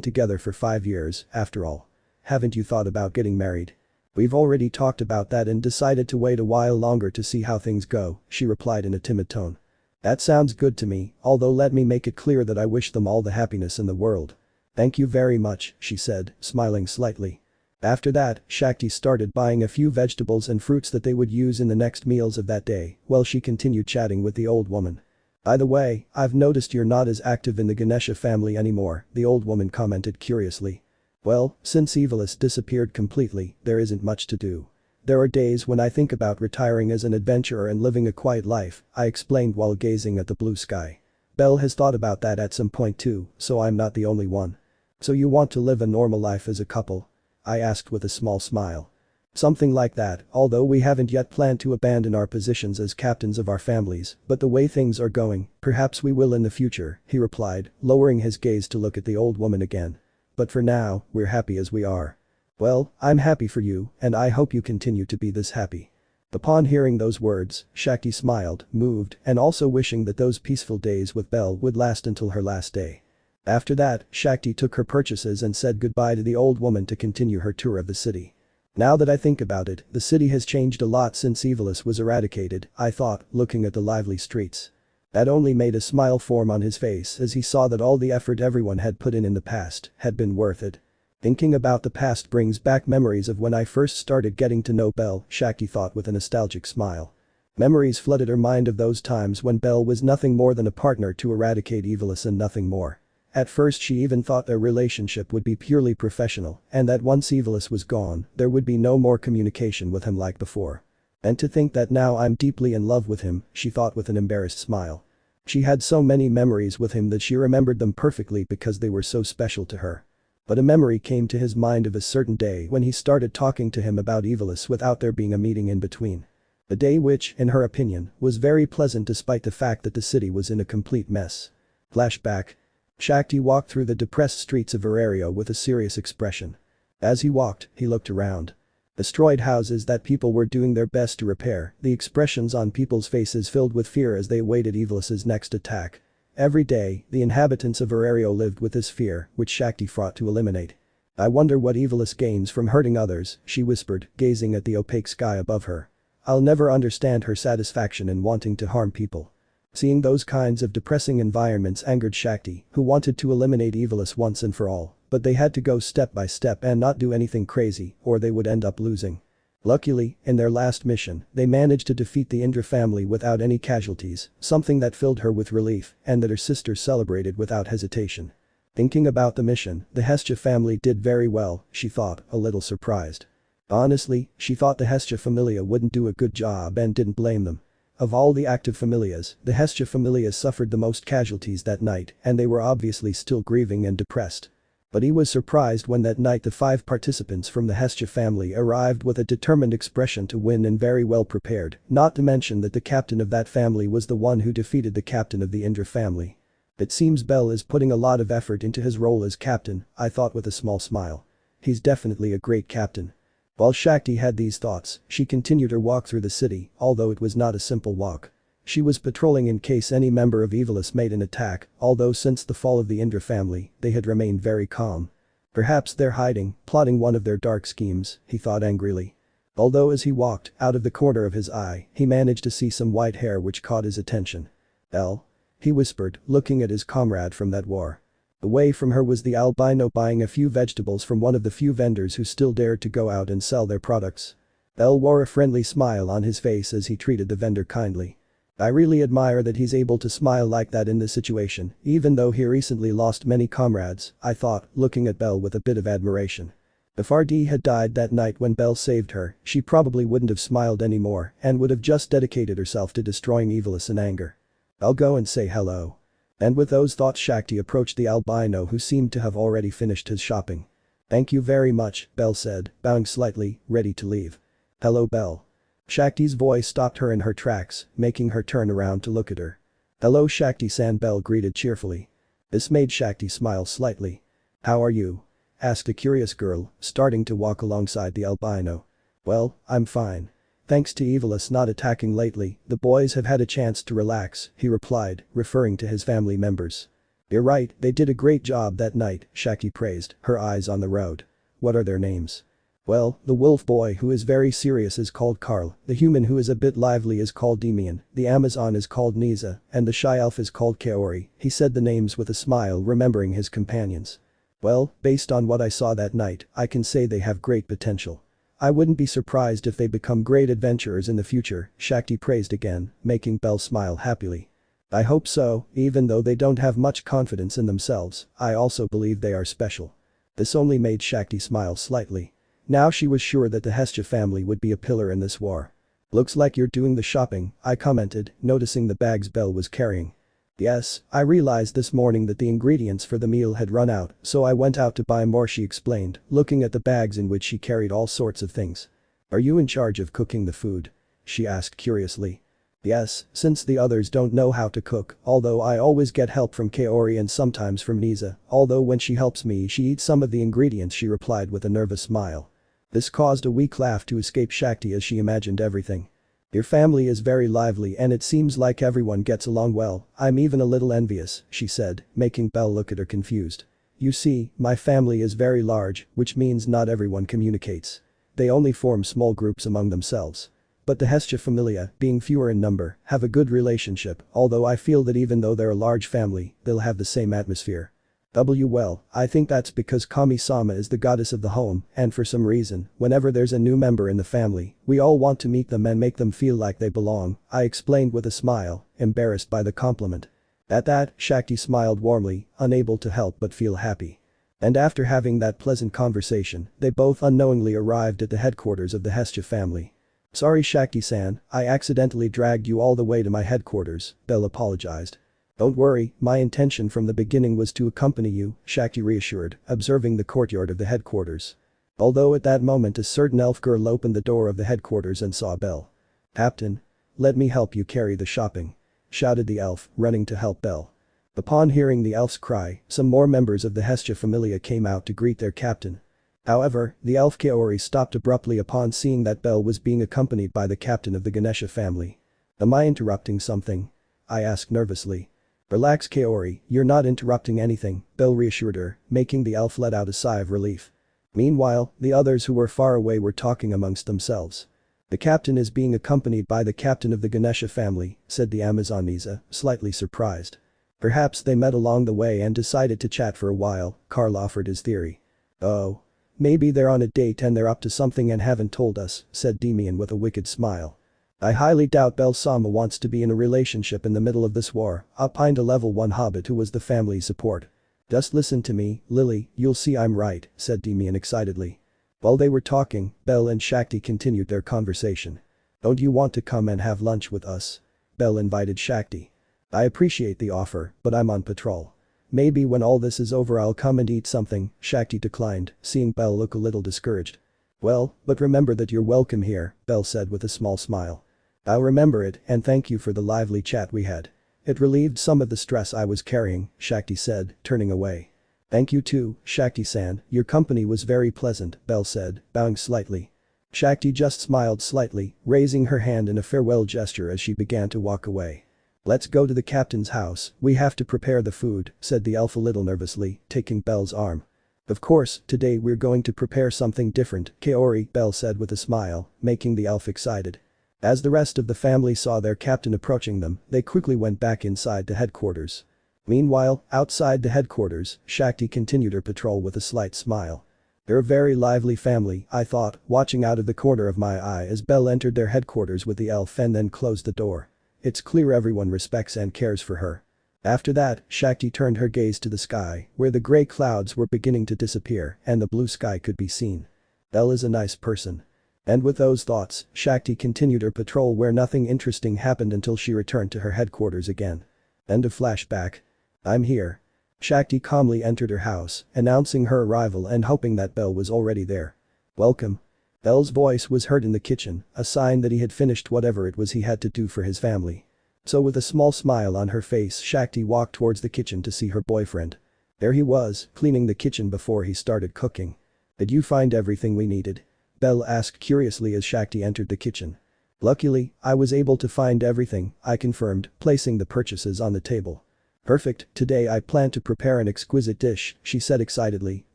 together for 5 years, after all. Haven't you thought about getting married? We've already talked about that and decided to wait a while longer to see how things go, she replied in a timid tone. That sounds good to me, although let me make it clear that I wish them all the happiness in the world. Thank you very much, she said, smiling slightly. After that, Shakthi started buying a few vegetables and fruits that they would use in the next meals of that day, while she continued chatting with the old woman. By the way, I've noticed you're not as active in the Ganesha family anymore, the old woman commented curiously. Well, since Evilus disappeared completely, there isn't much to do. There are days when I think about retiring as an adventurer and living a quiet life, I explained while gazing at the blue sky. Belle has thought about that at some point too, so I'm not the only one. So you want to live a normal life as a couple? I asked with a small smile. Something like that, although we haven't yet planned to abandon our positions as captains of our families, but the way things are going, perhaps we will in the future, he replied, lowering his gaze to look at the old woman again. But for now, we're happy as we are. Well, I'm happy for you, and I hope you continue to be this happy. Upon hearing those words, Shakthi smiled, moved, and also wishing that those peaceful days with Belle would last until her last day. After that, Shakthi took her purchases and said goodbye to the old woman to continue her tour of the city. Now that I think about it, the city has changed a lot since Evilus was eradicated, I thought, looking at the lively streets. That only made a smile form on his face as he saw that all the effort everyone had put in the past had been worth it. Thinking about the past brings back memories of when I first started getting to know Belle, Shakthi thought with a nostalgic smile. Memories flooded her mind of those times when Belle was nothing more than a partner to eradicate Evilus and nothing more. At first she even thought their relationship would be purely professional and that once Evilus was gone, there would be no more communication with him like before. And to think that now I'm deeply in love with him, she thought with an embarrassed smile. She had so many memories with him that she remembered them perfectly because they were so special to her. But a memory came to his mind of a certain day when he started talking to him about Evilus without there being a meeting in between. A day which, in her opinion, was very pleasant despite the fact that the city was in a complete mess. Flashback. Shakthi walked through the depressed streets of Arario with a serious expression. As he walked, he looked around. Destroyed houses that people were doing their best to repair, the expressions on people's faces filled with fear as they awaited Evilus's next attack. Every day, the inhabitants of Arario lived with this fear, which Shakthi fought to eliminate. I wonder what Evilus gains from hurting others, she whispered, gazing at the opaque sky above her. I'll never understand her satisfaction in wanting to harm people. Seeing those kinds of depressing environments angered Shakthi, who wanted to eliminate Evilus once and for all, but they had to go step by step and not do anything crazy, or they would end up losing. Luckily, in their last mission, they managed to defeat the Indra family without any casualties, something that filled her with relief and that her sister celebrated without hesitation. Thinking about the mission, the Hestia family did very well, she thought, a little surprised. Honestly, she thought the Hestia Familia wouldn't do a good job and didn't blame them. Of all the active familias, the Hestia Familia suffered the most casualties that night and they were obviously still grieving and depressed. But he was surprised when that night the 5 participants from the Hestia family arrived with a determined expression to win and very well prepared, not to mention that the captain of that family was the one who defeated the captain of the Indra family. It seems Bell is putting a lot of effort into his role as captain, I thought with a small smile. He's definitely a great captain. While Shakti had these thoughts, she continued her walk through the city, although it was not a simple walk. She was patrolling in case any member of Evilus made an attack, although since the fall of the Indra family, they had remained very calm. Perhaps they're hiding, plotting one of their dark schemes, he thought angrily. Although as he walked, out of the corner of his eye, he managed to see some white hair which caught his attention. "Elle?" he whispered, looking at his comrade from that war. Away from her was the albino buying a few vegetables from one of the few vendors who still dared to go out and sell their products. Elle wore a friendly smile on his face as he treated the vendor kindly. "I really admire that he's able to smile like that in this situation, even though he recently lost many comrades," I thought, looking at Belle with a bit of admiration. If RD had died that night when Belle saved her, she probably wouldn't have smiled anymore and would have just dedicated herself to destroying Evilus in anger. "I'll go and say hello." And with those thoughts Shakti approached the albino who seemed to have already finished his shopping. "Thank you very much," Belle said, bowing slightly, ready to leave. "Hello Belle." Shakti's voice stopped her in her tracks, making her turn around to look at her. "Hello Shakti-san," Belle greeted cheerfully. This made Shakti smile slightly. "How are you?" asked a curious girl, starting to walk alongside the albino. "Well, I'm fine. Thanks to Evilus not attacking lately, the boys have had a chance to relax," he replied, referring to his family members. "You're right, they did a great job that night," Shakti praised, her eyes on the road. "What are their names?" "Well, the wolf boy who is very serious is called Karl, the human who is a bit lively is called Demian, the Amazon is called Nisa, and the shy elf is called Kaori," he said the names with a smile remembering his companions. "Well, based on what I saw that night, I can say they have great potential. I wouldn't be surprised if they become great adventurers in the future," Shakti praised again, making Belle smile happily. "I hope so, even though they don't have much confidence in themselves, I also believe they are special." This only made Shakti smile slightly. Now she was sure that the Hestia family would be a pillar in this war. "Looks like you're doing the shopping," I commented, noticing the bags Belle was carrying. "Yes, I realized this morning that the ingredients for the meal had run out, so I went out to buy more," she explained, looking at the bags in which she carried all sorts of things. "Are you in charge of cooking the food?" she asked curiously. "Yes, since the others don't know how to cook, although I always get help from Kaori and sometimes from Nisa, although when she helps me she eats some of the ingredients," she replied with a nervous smile. This caused a weak laugh to escape Shakti as she imagined everything. "Your family is very lively and it seems like everyone gets along well, I'm even a little envious," she said, making Belle look at her confused. "You see, my family is very large, which means not everyone communicates. They only form small groups among themselves. But the Hestia familia, being fewer in number, have a good relationship, although I feel that even though they're a large family, they'll have the same atmosphere. Well, I think that's because Kami-sama is the goddess of the home, and for some reason, whenever there's a new member in the family, we all want to meet them and make them feel like they belong," I explained with a smile, embarrassed by the compliment. At that, Shakti smiled warmly, unable to help but feel happy. And after having that pleasant conversation, they both unknowingly arrived at the headquarters of the Hestia family. "Sorry Shakti-san, I accidentally dragged you all the way to my headquarters," Belle apologized. "Don't worry, my intention from the beginning was to accompany you," Shakti reassured, observing the courtyard of the headquarters. Although at that moment a certain elf girl opened the door of the headquarters and saw Belle. "Captain? Let me help you carry the shopping," shouted the elf, running to help Belle. Upon hearing the elf's cry, some more members of the Hestia familia came out to greet their captain. However, the elf Kaori stopped abruptly upon seeing that Belle was being accompanied by the captain of the Ganesha family. "Am I interrupting something?" I asked nervously. "Relax Kaori, you're not interrupting anything," Belle reassured her, making the elf let out a sigh of relief. Meanwhile, the others who were far away were talking amongst themselves. "The captain is being accompanied by the captain of the Ganesha family," said the Amazon Nisa, slightly surprised. "Perhaps they met along the way and decided to chat for a while," Karl offered his theory. "Oh. Maybe they're on a date and they're up to something and haven't told us," said Demian with a wicked smile. "I highly doubt Belle-sama wants to be in a relationship in the middle of this war," opined a level 1 hobbit who was the family's support. "Just listen to me, Lily, you'll see I'm right," said Demian excitedly. While they were talking, Belle and Shakti continued their conversation. "Don't you want to come and have lunch with us?" Belle invited Shakti. "I appreciate the offer, but I'm on patrol. Maybe when all this is over I'll come and eat something," Shakti declined, seeing Belle look a little discouraged. "Well, but remember that you're welcome here," Belle said with a small smile. "I'll remember it, and thank you for the lively chat we had. It relieved some of the stress I was carrying," Shakti said, turning away. "Thank you too, Shakti-san, your company was very pleasant," Belle said, bowing slightly. Shakti just smiled slightly, raising her hand in a farewell gesture as she began to walk away. "Let's go to the captain's house, we have to prepare the food," said the elf a little nervously, taking Belle's arm. "Of course, today we're going to prepare something different, Kaori," Belle said with a smile, making the elf excited. As the rest of the family saw their captain approaching them, they quickly went back inside the headquarters. Meanwhile, outside the headquarters, Shakti continued her patrol with a slight smile. "They're a very lively family," I thought, watching out of the corner of my eye as Belle entered their headquarters with the elf and then closed the door. It's clear everyone respects and cares for her. After that, Shakti turned her gaze to the sky, where the grey clouds were beginning to disappear and the blue sky could be seen. Belle is a nice person. And with those thoughts, Shakti continued her patrol where nothing interesting happened until she returned to her headquarters again. End of flashback. "I'm here." Shakti calmly entered her house, announcing her arrival and hoping that Belle was already there. "Welcome." Belle's voice was heard in the kitchen, a sign that he had finished whatever it was he had to do for his family. So with a small smile on her face, Shakti walked towards the kitchen to see her boyfriend. There he was, cleaning the kitchen before he started cooking. "Did you find everything we needed?" Belle asked curiously as Shakti entered the kitchen. "Luckily, I was able to find everything," I confirmed, placing the purchases on the table. "Perfect, today I plan to prepare an exquisite dish," she said excitedly,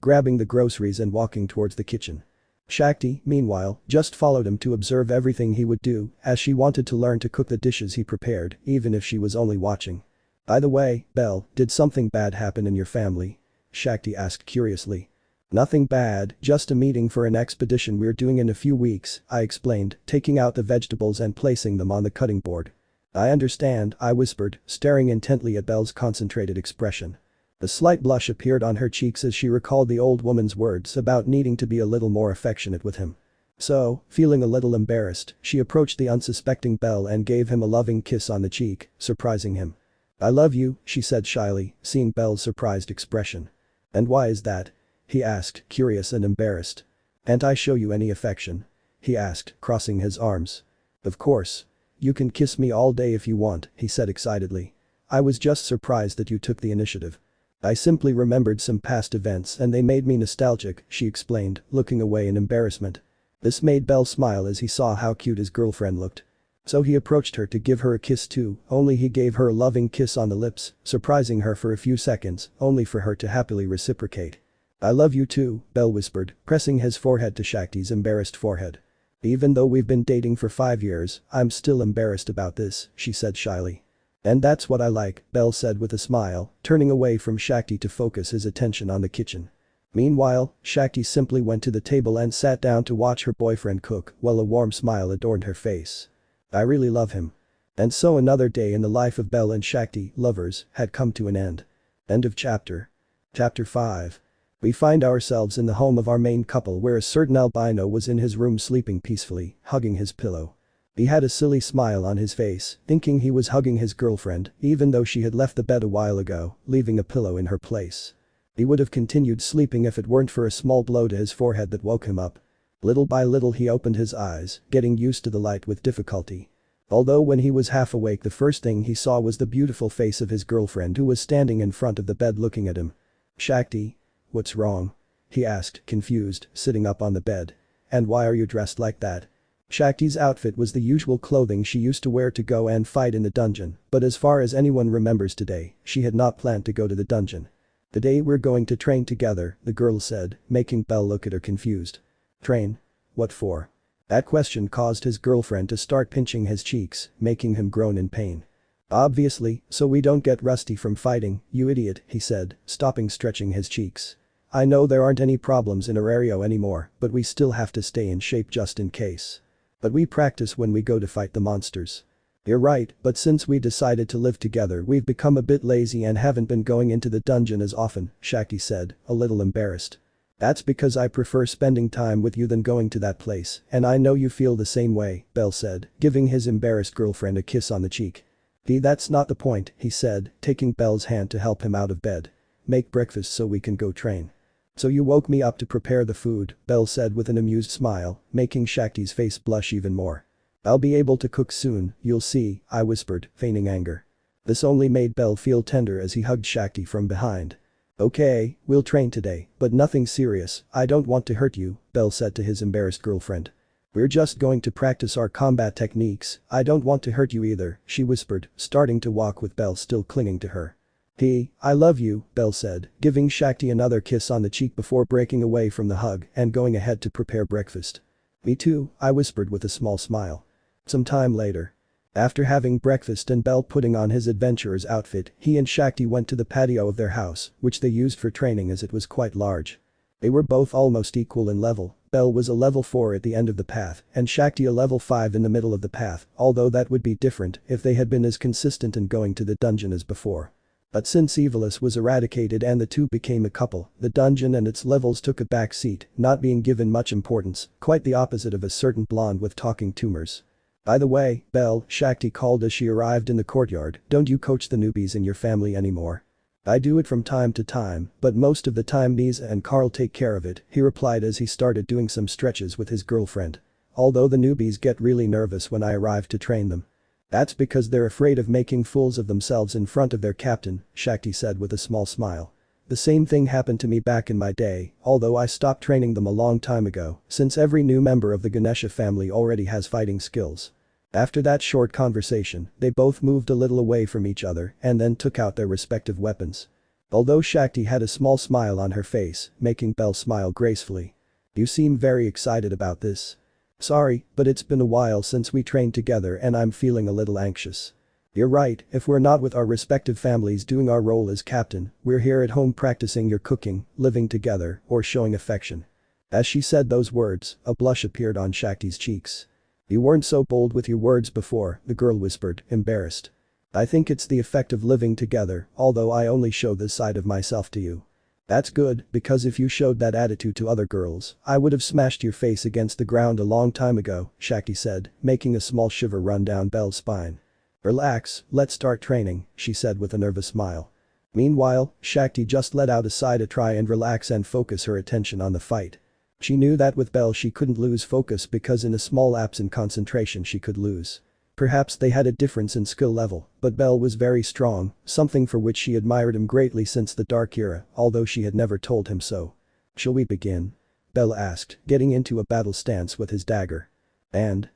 grabbing the groceries and walking towards the kitchen. Shakti, meanwhile, just followed him to observe everything he would do, as she wanted to learn to cook the dishes he prepared, even if she was only watching. "By the way, Belle, did something bad happen in your family?" Shakti asked curiously. "Nothing bad, just a meeting for an expedition we're doing in a few weeks," I explained, taking out the vegetables and placing them on the cutting board. "I understand," I whispered, staring intently at Belle's concentrated expression. A slight blush appeared on her cheeks as she recalled the old woman's words about needing to be a little more affectionate with him. So, feeling a little embarrassed, she approached the unsuspecting Belle and gave him a loving kiss on the cheek, surprising him. "I love you," she said shyly, seeing Belle's surprised expression. "And why is that?" he asked, curious and embarrassed. "Can't I show you any affection?" he asked, crossing his arms. "Of course. You can kiss me all day if you want," he said excitedly. "I was just surprised that you took the initiative. I simply remembered some past events and they made me nostalgic," she explained, looking away in embarrassment. This made Belle smile as he saw how cute his girlfriend looked. So he approached her to give her a kiss too, only he gave her a loving kiss on the lips, surprising her for a few seconds, only for her to happily reciprocate. "I love you too," Belle whispered, pressing his forehead to Shakti's embarrassed forehead. "Even though we've been dating for 5 years, I'm still embarrassed about this," she said shyly. "And that's what I like," Belle said with a smile, turning away from Shakti to focus his attention on the kitchen. Meanwhile, Shakti simply went to the table and sat down to watch her boyfriend cook while a warm smile adorned her face. "I really love him." And so another day in the life of Belle and Shakti, lovers, had come to an end. End of chapter. Chapter 5. We find ourselves in the home of our main couple where a certain albino was in his room sleeping peacefully, hugging his pillow. He had a silly smile on his face, thinking he was hugging his girlfriend, even though she had left the bed a while ago, leaving a pillow in her place. He would have continued sleeping if it weren't for a small blow to his forehead that woke him up. Little by little he opened his eyes, getting used to the light with difficulty. Although when he was half awake the first thing he saw was the beautiful face of his girlfriend who was standing in front of the bed looking at him. "Shakti? What's wrong?" he asked, confused, sitting up on the bed. "And why are you dressed like that?" Shakti's outfit was the usual clothing she used to wear to go and fight in the dungeon, but as far as anyone remembers today, she had not planned to go to the dungeon. "Today we're going to train together," the girl said, making Belle look at her confused. "Train? What for?" That question caused his girlfriend to start pinching his cheeks, making him groan in pain. "Obviously, so we don't get rusty from fighting, you idiot," he said, stopping stretching his cheeks. "I know there aren't any problems in Aurario anymore, but we still have to stay in shape just in case. But we practice when we go to fight the monsters." "You're right, but since we decided to live together we've become a bit lazy and haven't been going into the dungeon as often," Shakti said, a little embarrassed. That's because I prefer spending time with you than going to that place, and I know you feel the same way, Bell said, giving his embarrassed girlfriend a kiss on the cheek. That's not the point, he said, taking Bell's hand to help him out of bed. Make breakfast so we can go train. So you woke me up to prepare the food, Bell said with an amused smile, making Shakti's face blush even more. I'll be able to cook soon, you'll see, I whispered, feigning anger. This only made Bell feel tender as he hugged Shakti from behind. Okay, we'll train today, but nothing serious, I don't want to hurt you, Bell said to his embarrassed girlfriend. We're just going to practice our combat techniques, I don't want to hurt you either, she whispered, starting to walk with Bell still clinging to her. I love you, Bell said, giving Shakti another kiss on the cheek before breaking away from the hug and going ahead to prepare breakfast. Me too, I whispered with a small smile. Some time later. After having breakfast and Bell putting on his adventurer's outfit, he and Shakti went to the patio of their house, which they used for training as it was quite large. They were both almost equal in level, Bell was a level 4 at the end of the path and Shakti a level 5 in the middle of the path, although that would be different if they had been as consistent in going to the dungeon as before. But since Evilus was eradicated and the two became a couple, the dungeon and its levels took a back seat, not being given much importance, quite the opposite of a certain blonde with talking tumors. By the way, Belle, Shakti called as she arrived in the courtyard, don't you coach the newbies in your family anymore? I do it from time to time, but most of the time Nisa and Carl take care of it, he replied as he started doing some stretches with his girlfriend. Although the newbies get really nervous when I arrive to train them. That's because they're afraid of making fools of themselves in front of their captain, Shakti said with a small smile. The same thing happened to me back in my day, although I stopped training them a long time ago, since every new member of the Ganesha family already has fighting skills. After that short conversation, they both moved a little away from each other and then took out their respective weapons. Although Shakti had a small smile on her face, making Belle smile gracefully. You seem very excited about this. Sorry, but it's been a while since we trained together and I'm feeling a little anxious. You're right, if we're not with our respective families doing our role as captain, we're here at home practicing your cooking, living together, or showing affection. As she said those words, a blush appeared on Shakti's cheeks. You weren't so bold with your words before, the girl whispered, embarrassed. I think it's the effect of living together, although I only show this side of myself to you. That's good, because if you showed that attitude to other girls, I would have smashed your face against the ground a long time ago, Shakti said, making a small shiver run down Belle's spine. Relax, let's start training, she said with a nervous smile. Meanwhile, Shakti just let out a sigh to try and relax and focus her attention on the fight. She knew that with Belle she couldn't lose focus because in a small lapse in concentration she could lose. Perhaps they had a difference in skill level, but Belle was very strong, something for which she admired him greatly since the Dark Era, although she had never told him so. Shall we begin? Belle asked, getting into a battle stance with his dagger. And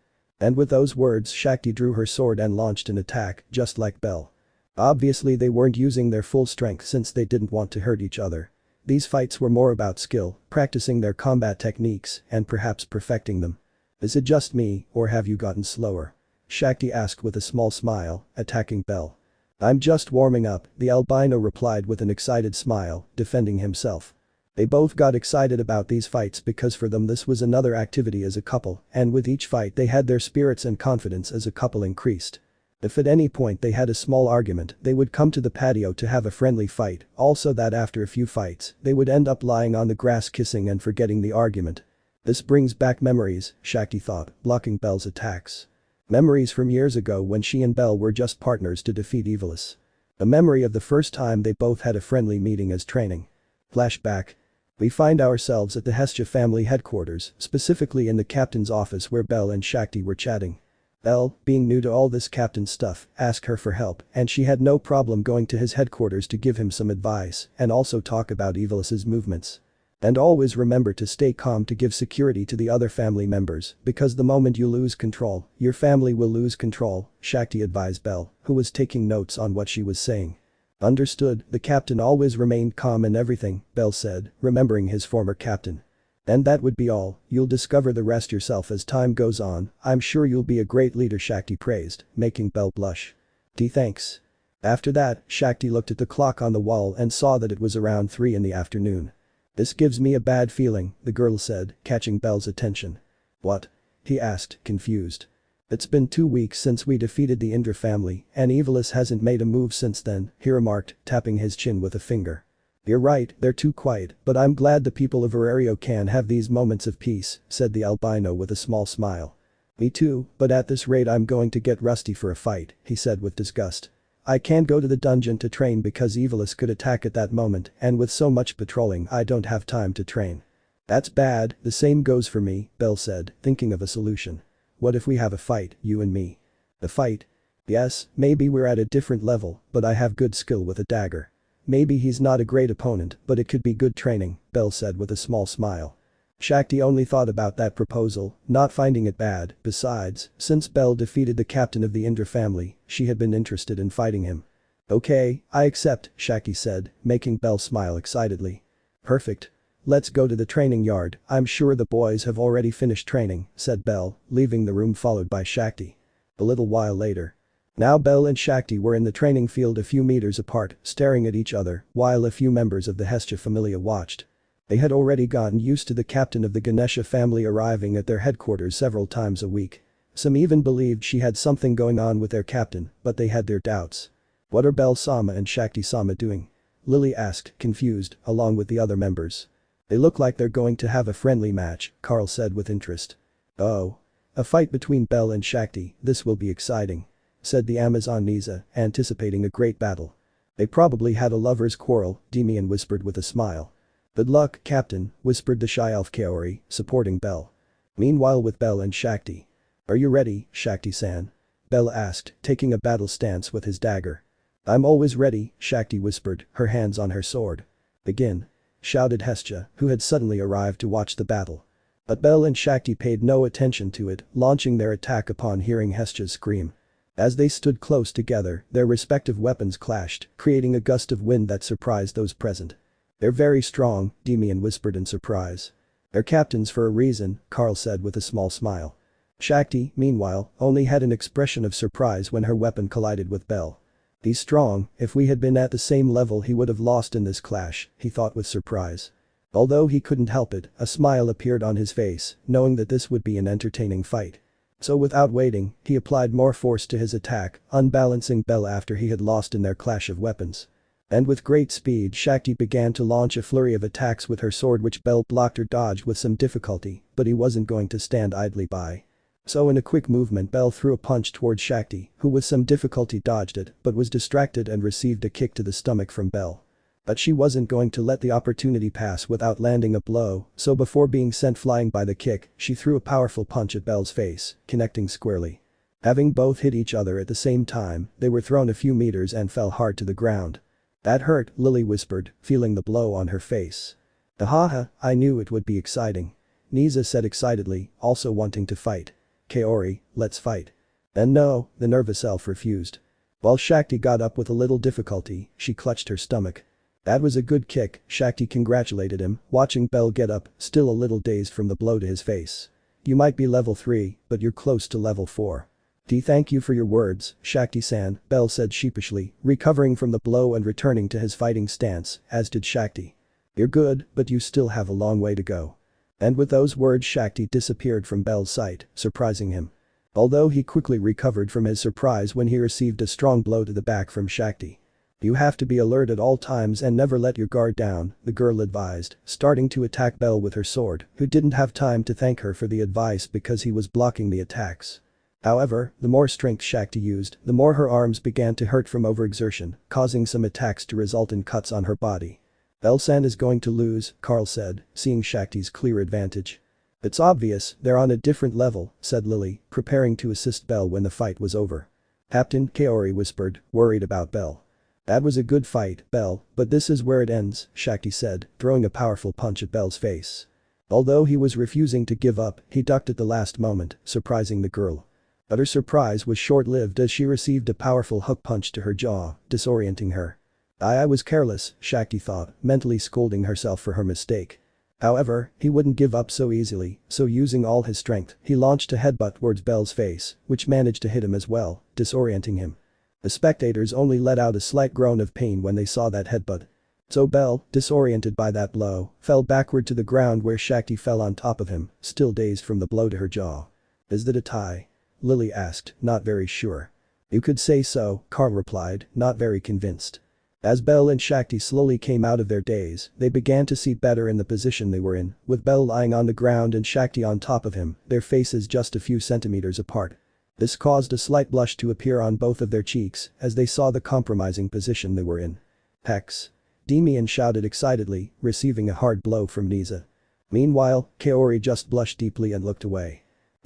with those words Shakti drew her sword and launched an attack, just like Belle. Obviously they weren't using their full strength since they didn't want to hurt each other. These fights were more about skill, practicing their combat techniques, and perhaps perfecting them. Is it just me, or have you gotten slower? Shakti asked with a small smile, attacking Belle. I'm just warming up, the albino replied with an excited smile, defending himself. They both got excited about these fights because for them this was another activity as a couple, and with each fight they had their spirits and confidence as a couple increased. If at any point they had a small argument, they would come to the patio to have a friendly fight, also that after a few fights, they would end up lying on the grass kissing and forgetting the argument. This brings back memories, Shakti thought, blocking Belle's attacks. Memories from years ago when she and Belle were just partners to defeat Evilus. A memory of the first time they both had a friendly meeting as training. Flashback. We find ourselves at the Hestia family headquarters, specifically in the captain's office where Belle and Shakti were chatting. Belle, being new to all this captain stuff, asked her for help and she had no problem going to his headquarters to give him some advice and also talk about Evilus's movements. And always remember to stay calm to give security to the other family members because the moment you lose control, your family will lose control, Shakti advised Belle, who was taking notes on what she was saying. Understood, the captain always remained calm in everything, Belle said, remembering his former captain. And that would be all, you'll discover the rest yourself as time goes on, I'm sure you'll be a great leader, Shakti praised, making Belle blush. Thanks. After that, Shakti looked at the clock on the wall and saw that it was around 3 in the afternoon. This gives me a bad feeling, the girl said, catching Belle's attention. What? He asked, confused. It's been 2 weeks since we defeated the Indra family and Evilus hasn't made a move since then, he remarked, tapping his chin with a finger. "You're right, they're too quiet, but I'm glad the people of Aurario can have these moments of peace," said the albino with a small smile. "Me too, but at this rate I'm going to get rusty for a fight," he said with disgust. "I can't go to the dungeon to train because Evilus could attack at that moment, and with so much patrolling I don't have time to train." "That's bad, the same goes for me," Bell said, thinking of a solution. "What if we have a fight, you and me?" "The fight?" "Yes, maybe we're at a different level, but I have good skill with a dagger. Maybe he's not a great opponent, but it could be good training," Bell said with a small smile. Shakti only thought about that proposal, not finding it bad. Besides, since Bell defeated the captain of the Indra family, she had been interested in fighting him. "Okay, I accept," Shakti said, making Bell smile excitedly. "Perfect. Let's go to the training yard, I'm sure the boys have already finished training," said Bell, leaving the room followed by Shakti. A little while later. Now Bell and Shakti were in the training field a few meters apart, staring at each other, while a few members of the Hestia familia watched. They had already gotten used to the captain of the Ganesha family arriving at their headquarters several times a week. Some even believed she had something going on with their captain, but they had their doubts. "What are Bell-sama and Shakti-sama doing?" Lily asked, confused, along with the other members. "They look like they're going to have a friendly match," Carl said with interest. "Oh. A fight between Bell and Shakti, this will be exciting," said the Amazon Nisa, anticipating a great battle. "They probably had a lover's quarrel," Demian whispered with a smile. "Good luck, Captain," whispered the shy elf Kaori, supporting Bell. Meanwhile with Bell and Shakti. "Are you ready, Shakti-san?" Bell asked, taking a battle stance with his dagger. "I'm always ready," Shakti whispered, her hands on her sword. "Begin," shouted Hestia, who had suddenly arrived to watch the battle. But Bell and Shakti paid no attention to it, launching their attack upon hearing Hestia's scream. As they stood close together, their respective weapons clashed, creating a gust of wind that surprised those present. "They're very strong," Demian whispered in surprise. "They're captains for a reason," Carl said with a small smile. Shakti, meanwhile, only had an expression of surprise when her weapon collided with Bell. "He's strong, if we had been at the same level he would have lost in this clash," he thought with surprise. Although he couldn't help it, a smile appeared on his face, knowing that this would be an entertaining fight. So without waiting, he applied more force to his attack, unbalancing Bell after he had lost in their clash of weapons. And with great speed Shakti began to launch a flurry of attacks with her sword which Bell blocked or dodged with some difficulty, but he wasn't going to stand idly by. So in a quick movement Bell threw a punch towards Shakti, who with some difficulty dodged it but was distracted and received a kick to the stomach from Bell. But she wasn't going to let the opportunity pass without landing a blow, so before being sent flying by the kick, she threw a powerful punch at Bell's face, connecting squarely. Having both hit each other at the same time, they were thrown a few meters and fell hard to the ground. "That hurt," Lily whispered, feeling the blow on her face. "Ahaha, I knew it would be exciting," Nisa said excitedly, also wanting to fight. "Kaori, let's fight." And no, the nervous elf refused. While Shakti got up with a little difficulty, she clutched her stomach. "That was a good kick," Shakti congratulated him, watching Bell get up, still a little dazed from the blow to his face. "You might be level 3, but you're close to level 4. Thank you for your words, Shakti-san," Bell said sheepishly, recovering from the blow and returning to his fighting stance, as did Shakti. "You're good, but you still have a long way to go." And with those words Shakti disappeared from Bell's sight, surprising him. Although he quickly recovered from his surprise when he received a strong blow to the back from Shakti. "You have to be alert at all times and never let your guard down," the girl advised, starting to attack Bell with her sword, who didn't have time to thank her for the advice because he was blocking the attacks. However, the more strength Shakti used, the more her arms began to hurt from overexertion, causing some attacks to result in cuts on her body. "Bell-san is going to lose," Carl said, seeing Shakti's clear advantage. "It's obvious, they're on a different level," said Lily, preparing to assist Bell when the fight was over. "Captain," Kaori whispered, worried about Bell. "That was a good fight, Bell, but this is where it ends," Shakti said, throwing a powerful punch at Bell's face. Although he was refusing to give up, he ducked at the last moment, surprising the girl. But her surprise was short-lived as she received a powerful hook punch to her jaw, disorienting her. I was careless," Shakti thought, mentally scolding herself for her mistake. However, he wouldn't give up so easily, so using all his strength, he launched a headbutt towards Bell's face, which managed to hit him as well, disorienting him. The spectators only let out a slight groan of pain when they saw that headbutt. So Bell, disoriented by that blow, fell backward to the ground where Shakti fell on top of him, still dazed from the blow to her jaw. "Is that a tie?" Lily asked, not very sure. "You could say so," Carl replied, not very convinced. As Belle and Shakti slowly came out of their daze, they began to see better in the position they were in, with Belle lying on the ground and Shakti on top of him, their faces just a few centimeters apart. This caused a slight blush to appear on both of their cheeks as they saw the compromising position they were in. Hex. Demian shouted excitedly, receiving a hard blow from Nisa. Meanwhile, Kaori just blushed deeply and looked away.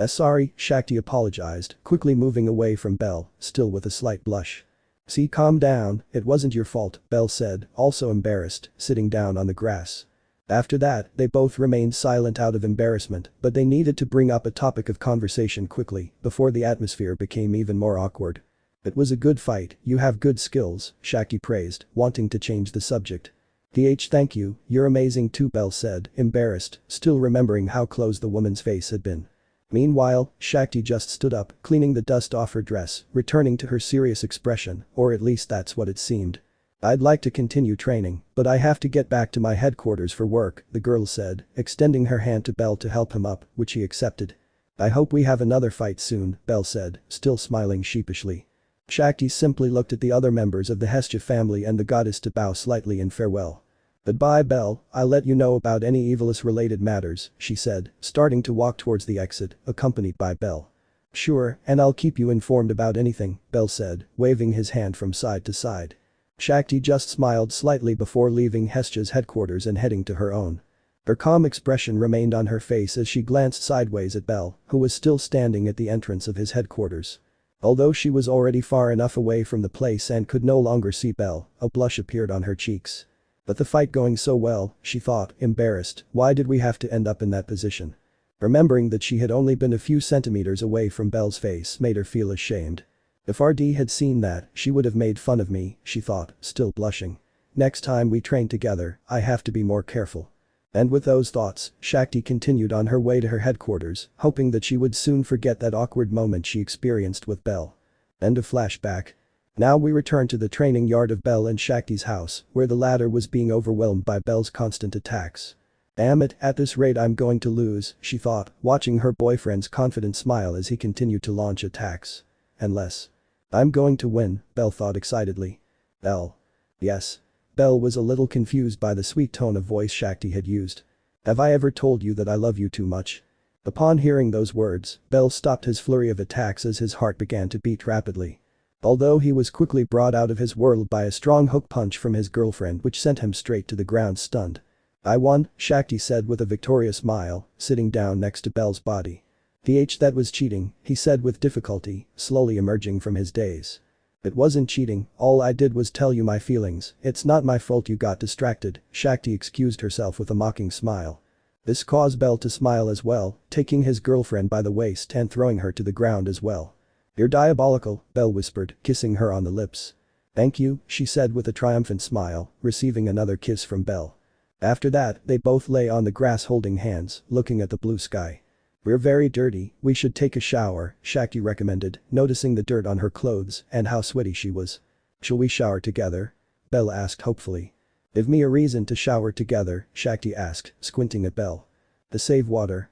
Sorry, Shakti apologized, quickly moving away from Belle, still with a slight blush. See, calm down, it wasn't your fault, Belle said, also embarrassed, sitting down on the grass. After that, they both remained silent out of embarrassment, but they needed to bring up a topic of conversation quickly before the atmosphere became even more awkward. It was a good fight, you have good skills, Shakti praised, wanting to change the subject. Thank you, you're amazing too, Belle said, embarrassed, still remembering how close the woman's face had been. Meanwhile, Shakti just stood up, cleaning the dust off her dress, returning to her serious expression, or at least that's what it seemed. I'd like to continue training, but I have to get back to my headquarters for work, the girl said, extending her hand to Belle to help him up, which he accepted. I hope we have another fight soon, Belle said, still smiling sheepishly. Shakti simply looked at the other members of the Hestia family and the goddess to bow slightly in farewell. Goodbye, Belle, I'll let you know about any Evilus-related matters, she said, starting to walk towards the exit, accompanied by Belle. Sure, and I'll keep you informed about anything, Belle said, waving his hand from side to side. Shakti just smiled slightly before leaving Hestia's headquarters and heading to her own. Her calm expression remained on her face as she glanced sideways at Belle, who was still standing at the entrance of his headquarters. Although she was already far enough away from the place and could no longer see Belle, a blush appeared on her cheeks. But the fight going so well, she thought, embarrassed, why did we have to end up in that position? Remembering that she had only been a few centimeters away from Belle's face made her feel ashamed. If RD had seen that, she would have made fun of me, she thought, still blushing. Next time we train together, I have to be more careful. And with those thoughts, Shakti continued on her way to her headquarters, hoping that she would soon forget that awkward moment she experienced with Belle. End of flashback. Now we return to the training yard of Belle and Shakti's house, where the latter was being overwhelmed by Belle's constant attacks. Damn it, at this rate I'm going to lose, she thought, watching her boyfriend's confident smile as he continued to launch attacks. Unless I'm going to win, Belle thought excitedly. Belle. Yes. Belle was a little confused by the sweet tone of voice Shakti had used. Have I ever told you that I love you too much? Upon hearing those words, Belle stopped his flurry of attacks as his heart began to beat rapidly. Although he was quickly brought out of his world by a strong hook punch from his girlfriend which sent him straight to the ground stunned. I won, Shakti said with a victorious smile, sitting down next to Belle's body. That was cheating, he said with difficulty, slowly emerging from his daze. It wasn't cheating, all I did was tell you my feelings, it's not my fault you got distracted, Shakti excused herself with a mocking smile. This caused Belle to smile as well, taking his girlfriend by the waist and throwing her to the ground as well. You're diabolical, Belle whispered, kissing her on the lips. Thank you, she said with a triumphant smile, receiving another kiss from Belle. After that, they both lay on the grass holding hands, looking at the blue sky. We're very dirty, we should take a shower, Shakti recommended, noticing the dirt on her clothes and how sweaty she was. Shall we shower together? Belle asked hopefully. Give me a reason to shower together, Shakti asked, squinting at Belle. To save water.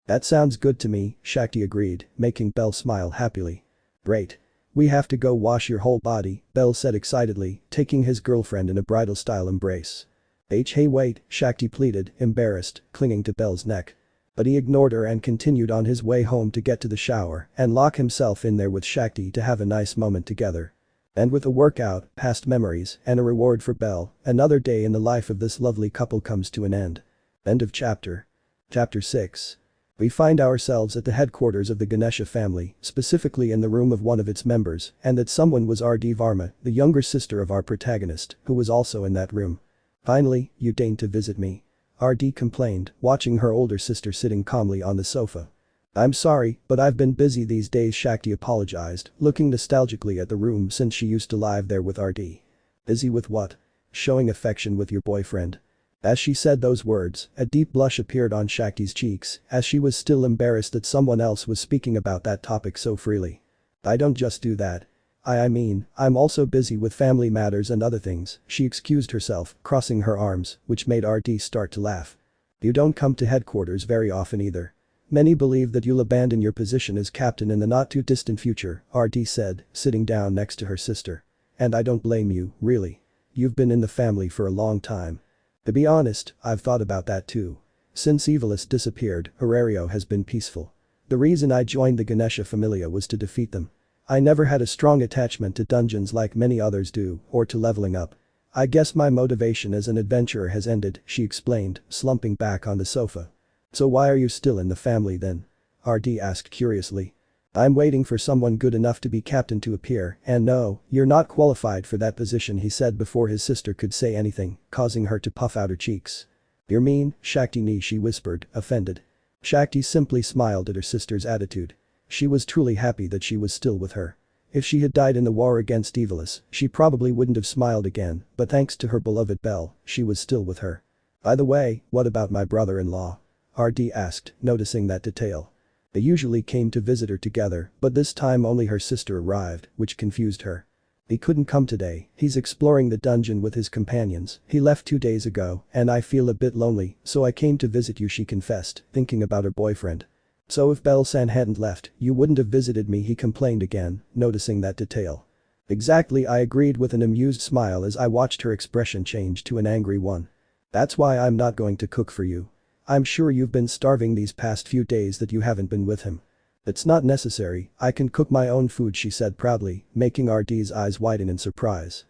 That sounds good to me, Shakti agreed, making Belle smile happily. Great. We have to go wash your whole body, Belle said excitedly, taking his girlfriend in a bridal-style embrace. Hey wait, Shakti pleaded, embarrassed, clinging to Belle's neck. But he ignored her and continued on his way home to get to the shower and lock himself in there with Shakti to have a nice moment together. And with a workout, past memories, and a reward for Belle, another day in the life of this lovely couple comes to an end. End of chapter. Chapter 6. We find ourselves at the headquarters of the Ganesha family, specifically in the room of one of its members, and that someone was R.D. Varma, the younger sister of our protagonist, who was also in that room. Finally, you deigned to visit me. R.D. complained, watching her older sister sitting calmly on the sofa. I'm sorry, but I've been busy these days, Shakti apologized, looking nostalgically at the room since she used to live there with R.D. Busy with what? Showing affection with your boyfriend. As she said those words, a deep blush appeared on Shakti's cheeks as she was still embarrassed that someone else was speaking about that topic so freely. I don't just do that. I mean, I'm also busy with family matters and other things, she excused herself, crossing her arms, which made RD start to laugh. You don't come to headquarters very often either. Many believe that you'll abandon your position as captain in the not-too-distant future, RD said, sitting down next to her sister. And I don't blame you, really. you've been in the family for a long time. To be honest, I've thought about that too. Since Evilus disappeared, Aurario has been peaceful. The reason I joined the Ganesha Familia was to defeat them. I never had a strong attachment to dungeons like many others do, or to leveling up. I guess my motivation as an adventurer has ended, she explained, slumping back on the sofa. So why are you still in the family then? RD asked curiously. I'm waiting for someone good enough to be captain to appear, and no, you're not qualified for that position, he said before his sister could say anything, causing her to puff out her cheeks. You're mean, Shakti ni, she whispered, offended. Shakti simply smiled at her sister's attitude. She was truly happy that she was still with her. If she had died in the war against Evilus, she probably wouldn't have smiled again, but thanks to her beloved Belle, she was still with her. By the way, what about my brother-in-law? RD asked, noticing that detail. They usually came to visit her together, but this time only her sister arrived, which confused her. He couldn't come today, he's exploring the dungeon with his companions, he left 2 days ago, and I feel a bit lonely, so I came to visit you, she confessed, thinking about her boyfriend. So if Belle-san hadn't left, you wouldn't have visited me, he complained again, noticing that detail. Exactly, I agreed with an amused smile as I watched her expression change to an angry one. That's why I'm not going to cook for you. I'm sure you've been starving these past few days that you haven't been with him. It's not necessary, I can cook my own food, she said proudly, making RD's eyes widen in surprise.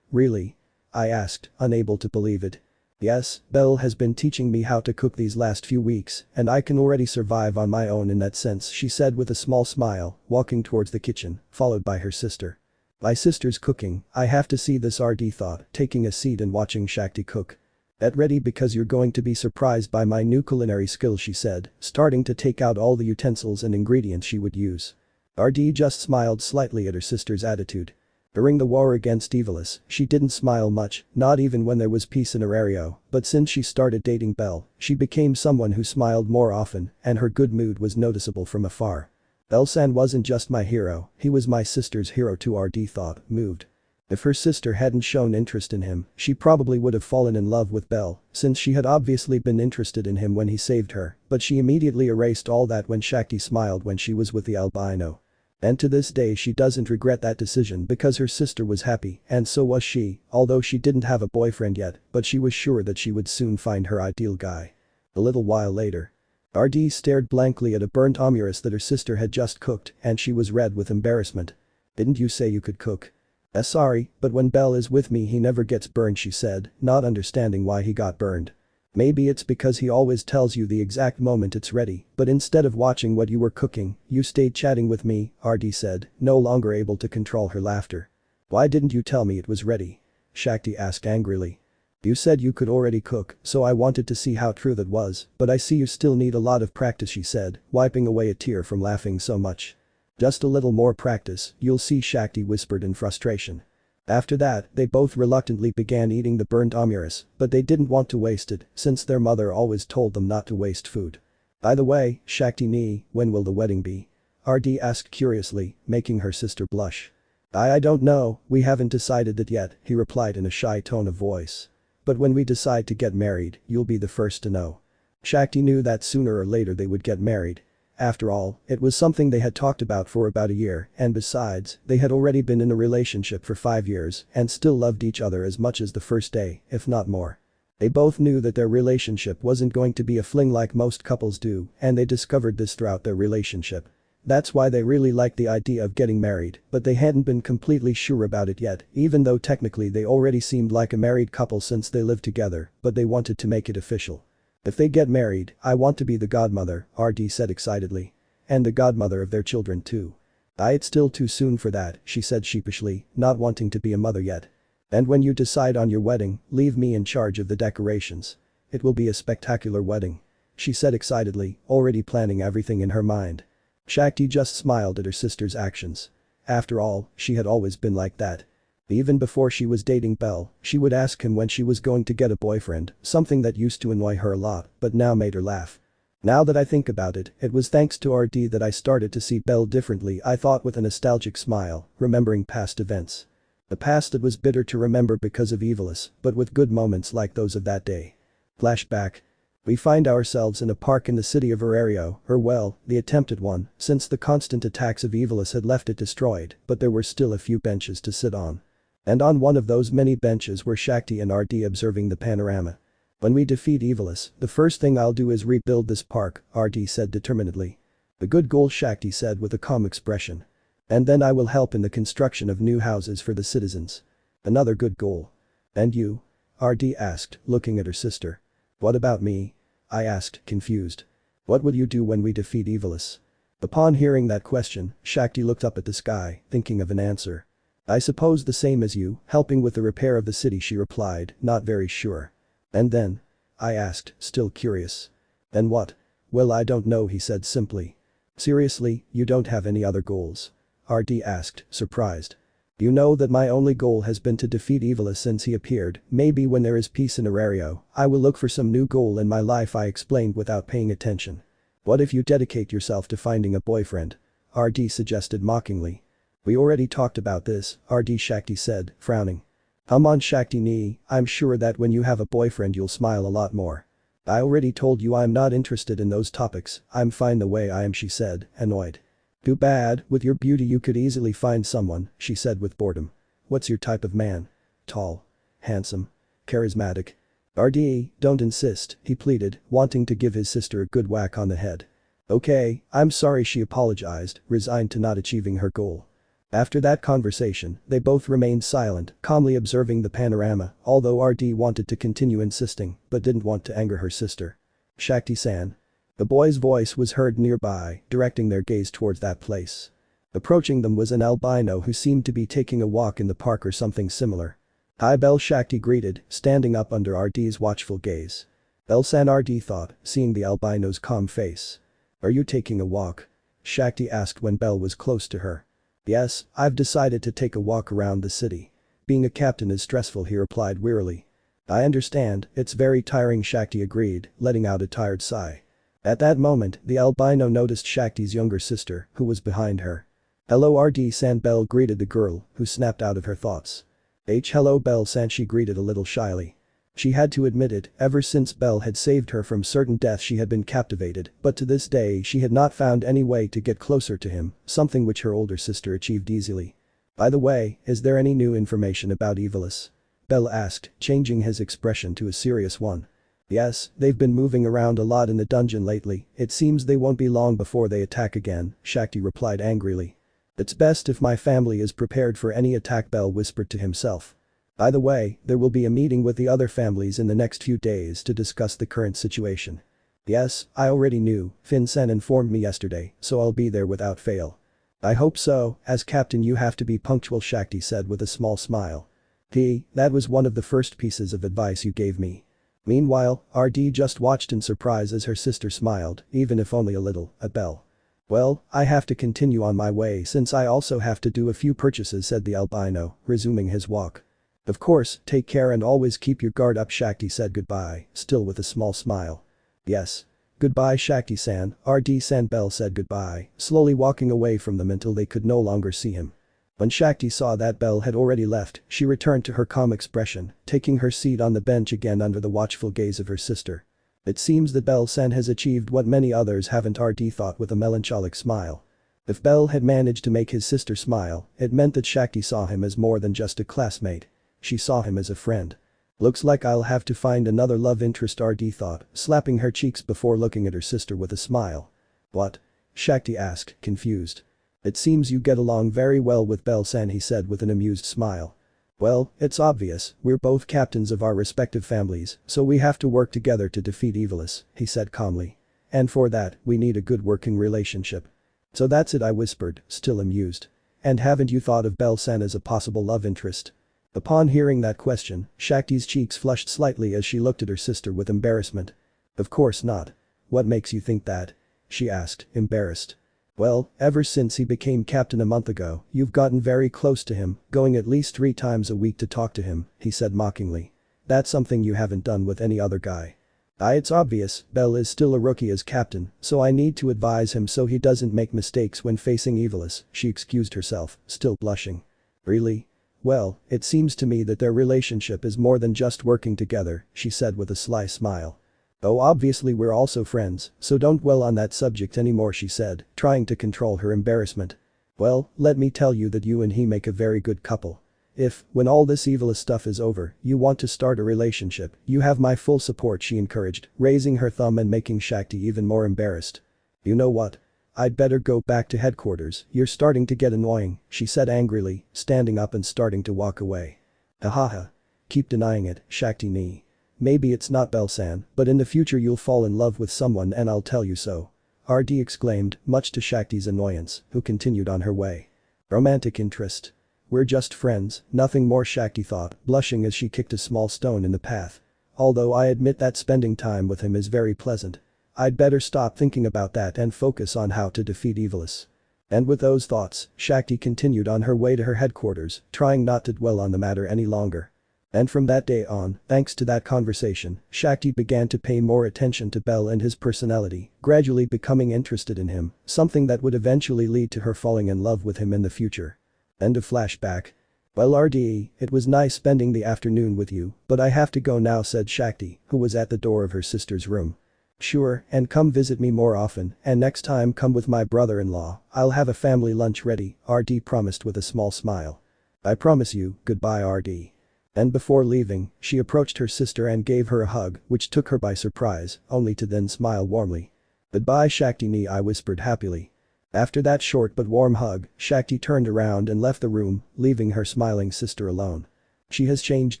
Really? I asked, unable to believe it. Yes, Belle has been teaching me how to cook these last few weeks, and I can already survive on my own in that sense, she said with a small smile, walking towards the kitchen, followed by her sister. My sister's cooking, I have to see this, RD thought, taking a seat and watching Shakti cook. Get ready because you're going to be surprised by my new culinary skills, she said, starting to take out all the utensils and ingredients she would use. RD just smiled slightly at her sister's attitude. During the war against Evilus, she didn't smile much, not even when there was peace in Aurario, but since she started dating Belle, she became someone who smiled more often, and her good mood was noticeable from afar. Belle-san wasn't just my hero, he was my sister's hero too, RD thought, moved. If her sister hadn't shown interest in him, she probably would have fallen in love with Belle, since she had obviously been interested in him when he saved her, but she immediately erased all that when Shakti smiled when she was with the albino. And to this day she doesn't regret that decision because her sister was happy, and so was she, although she didn't have a boyfriend yet, but she was sure that she would soon find her ideal guy. A little while later. RD stared blankly at a burnt omuras that her sister had just cooked, and she was red with embarrassment. Didn't you say you could cook? Sorry, but when Belle is with me he never gets burned, she said, not understanding why he got burned. Maybe it's because he always tells you the exact moment it's ready, but instead of watching what you were cooking, you stayed chatting with me, RD said, no longer able to control her laughter. Why didn't you tell me it was ready? Shakti asked angrily. You said you could already cook, so I wanted to see how true that was, but I see you still need a lot of practice, she said, wiping away a tear from laughing so much. Just a little more practice, you'll see, Shakti whispered in frustration. After that, they both reluctantly began eating the burnt omuras, but they didn't want to waste it, since their mother always told them not to waste food. By the way, Shakti ni, when will the wedding be? RD asked curiously, making her sister blush. I don't know, we haven't decided it yet, he replied in a shy tone of voice. But when we decide to get married, you'll be the first to know. Shakti knew that sooner or later they would get married. After all, it was something they had talked about for about a year, and besides, they had already been in a relationship for 5 years and still loved each other as much as the first day, if not more. They both knew that their relationship wasn't going to be a fling like most couples do, and they discovered this throughout their relationship. That's why they really liked the idea of getting married, but they hadn't been completely sure about it yet, even though technically they already seemed like a married couple since they lived together, but they wanted to make it official. If they get married, I want to be the godmother, RD said excitedly. And the godmother of their children too. It's still too soon for that, she said sheepishly, not wanting to be a mother yet. And when you decide on your wedding, leave me in charge of the decorations. It will be a spectacular wedding. She said excitedly, already planning everything in her mind. Shakti just smiled at her sister's actions. After all, she had always been like that. Even before she was dating Belle, she would ask him when she was going to get a boyfriend, something that used to annoy her a lot, but now made her laugh. Now that I think about it, it was thanks to RD that I started to see Belle differently, I thought with a nostalgic smile, remembering past events. The past that was bitter to remember because of Evilus, but with good moments like those of that day. Flashback. We find ourselves in a park in the city of Aurario, or well, the attempted one, since the constant attacks of Evilus had left it destroyed, but there were still a few benches to sit on. And on one of those many benches were Shakti and RD observing the panorama. When we defeat Evilus, the first thing I'll do is rebuild this park, RD said determinedly. A good goal, Shakti said with a calm expression. And then I will help in the construction of new houses for the citizens. Another good goal. And you? RD asked, looking at her sister. What about me? I asked, confused. What would you do when we defeat Evilus? Upon hearing that question, Shakti looked up at the sky, thinking of an answer. I suppose the same as you, helping with the repair of the city, she replied, not very sure. And then? I asked, still curious. Then what? Well, I don't know, he said simply. Seriously, you don't have any other goals? RD asked, surprised. You know that my only goal has been to defeat Evilus since he appeared. Maybe when there is peace in Arario, I will look for some new goal in my life, I explained without paying attention. What if you dedicate yourself to finding a boyfriend? RD suggested mockingly. We already talked about this, RD Shakti said, frowning. Come on Shakti nee, I'm sure that when you have a boyfriend you'll smile a lot more. I already told you I'm not interested in those topics, I'm fine the way I am, she said, annoyed. Too bad, with your beauty you could easily find someone, she said with boredom. What's your type of man? Tall. Handsome. Charismatic. RD, don't insist, he pleaded, wanting to give his sister a good whack on the head. Okay, I'm sorry, she apologized, resigned to not achieving her goal. After that conversation, they both remained silent, calmly observing the panorama, although RD wanted to continue insisting, but didn't want to anger her sister. Shakti-san. The boy's voice was heard nearby, directing their gaze towards that place. Approaching them was an albino who seemed to be taking a walk in the park or something similar. Hi Bell, Shakti greeted, standing up under RD's watchful gaze. Bell-san, RD thought, seeing the albino's calm face. Are you taking a walk? Shakti asked when Bell was close to her. Yes, I've decided to take a walk around the city. Being a captain is stressful, he replied wearily. I understand, it's very tiring, Shakti agreed, letting out a tired sigh. At that moment, the albino noticed Shakti's younger sister, who was behind her. Hello RD-san, Bell greeted the girl, who snapped out of her thoughts. Hello Bell-san, she greeted a little shyly. She had to admit it, ever since Bell had saved her from certain death she had been captivated, but to this day she had not found any way to get closer to him, something which her older sister achieved easily. By the way, is there any new information about Evilus? Bell asked, changing his expression to a serious one. Yes, they've been moving around a lot in the dungeon lately, it seems they won't be long before they attack again, Shakti replied angrily. It's best if my family is prepared for any attack, Bell whispered to himself. By the way, there will be a meeting with the other families in the next few days to discuss the current situation. Yes, I already knew, Fin-sen informed me yesterday, so I'll be there without fail. I hope so, as captain you have to be punctual, Shakti said with a small smile. That was one of the first pieces of advice you gave me. Meanwhile, RD just watched in surprise as her sister smiled, even if only a little, at Bell. Well, I have to continue on my way since I also have to do a few purchases, said the albino, resuming his walk. Of course, take care and always keep your guard up, Shakti said goodbye, still with a small smile. Yes. Goodbye Shakti-san, RD-san. Bell said goodbye, slowly walking away from them until they could no longer see him. When Shakti saw that Bell had already left, she returned to her calm expression, taking her seat on the bench again under the watchful gaze of her sister. It seems that Bell-san has achieved what many others haven't, RD thought with a melancholic smile. If Bell had managed to make his sister smile, it meant that Shakti saw him as more than just a classmate. She saw him as a friend. Looks like I'll have to find another love interest, RD thought, slapping her cheeks before looking at her sister with a smile. What? Shakti asked, confused. It seems you get along very well with Bell-san, he said with an amused smile. Well, it's obvious, we're both captains of our respective families, so we have to work together to defeat Evilus, he said calmly. And for that, we need a good working relationship. So that's it, I whispered, still amused. And haven't you thought of Bell-san as a possible love interest? Upon hearing that question, Shakti's cheeks flushed slightly as she looked at her sister with embarrassment. Of course not. What makes you think that? She asked, embarrassed. Well, ever since he became captain a month ago, you've gotten very close to him, going at least 3 times a week to talk to him, he said mockingly. That's something you haven't done with any other guy. It's obvious, Bell is still a rookie as captain, so I need to advise him so he doesn't make mistakes when facing Evilus, she excused herself, still blushing. Really? Well, it seems to me that their relationship is more than just working together, she said with a sly smile. Oh, obviously we're also friends, so don't dwell on that subject anymore, she said, trying to control her embarrassment. Well, let me tell you that you and he make a very good couple. If, when all this evil stuff is over, you want to start a relationship, you have my full support, she encouraged, raising her thumb and making Shakti even more embarrassed. You know what? I'd better go back to headquarters, you're starting to get annoying, she said angrily, standing up and starting to walk away. Hahaha. Keep denying it, Shakti nee. Maybe it's not Belle-san, but in the future you'll fall in love with someone and I'll tell you so. RD exclaimed, much to Shakti's annoyance, who continued on her way. Romantic interest. We're just friends, nothing more, Shakti thought, blushing as she kicked a small stone in the path. Although I admit that spending time with him is very pleasant. I'd better stop thinking about that and focus on how to defeat Evilus. And with those thoughts, Shakti continued on her way to her headquarters, trying not to dwell on the matter any longer. And from that day on, thanks to that conversation, Shakti began to pay more attention to Belle and his personality, gradually becoming interested in him, something that would eventually lead to her falling in love with him in the future. End of flashback. Well RDE, it was nice spending the afternoon with you, but I have to go now, said Shakti, who was at the door of her sister's room. Sure, and come visit me more often, and next time come with my brother-in-law, I'll have a family lunch ready, RD promised with a small smile. I promise you, goodbye RD. And before leaving, she approached her sister and gave her a hug, which took her by surprise, only to then smile warmly. Goodbye Shakti nee, I whispered happily. After that short but warm hug, Shakti turned around and left the room, leaving her smiling sister alone. She has changed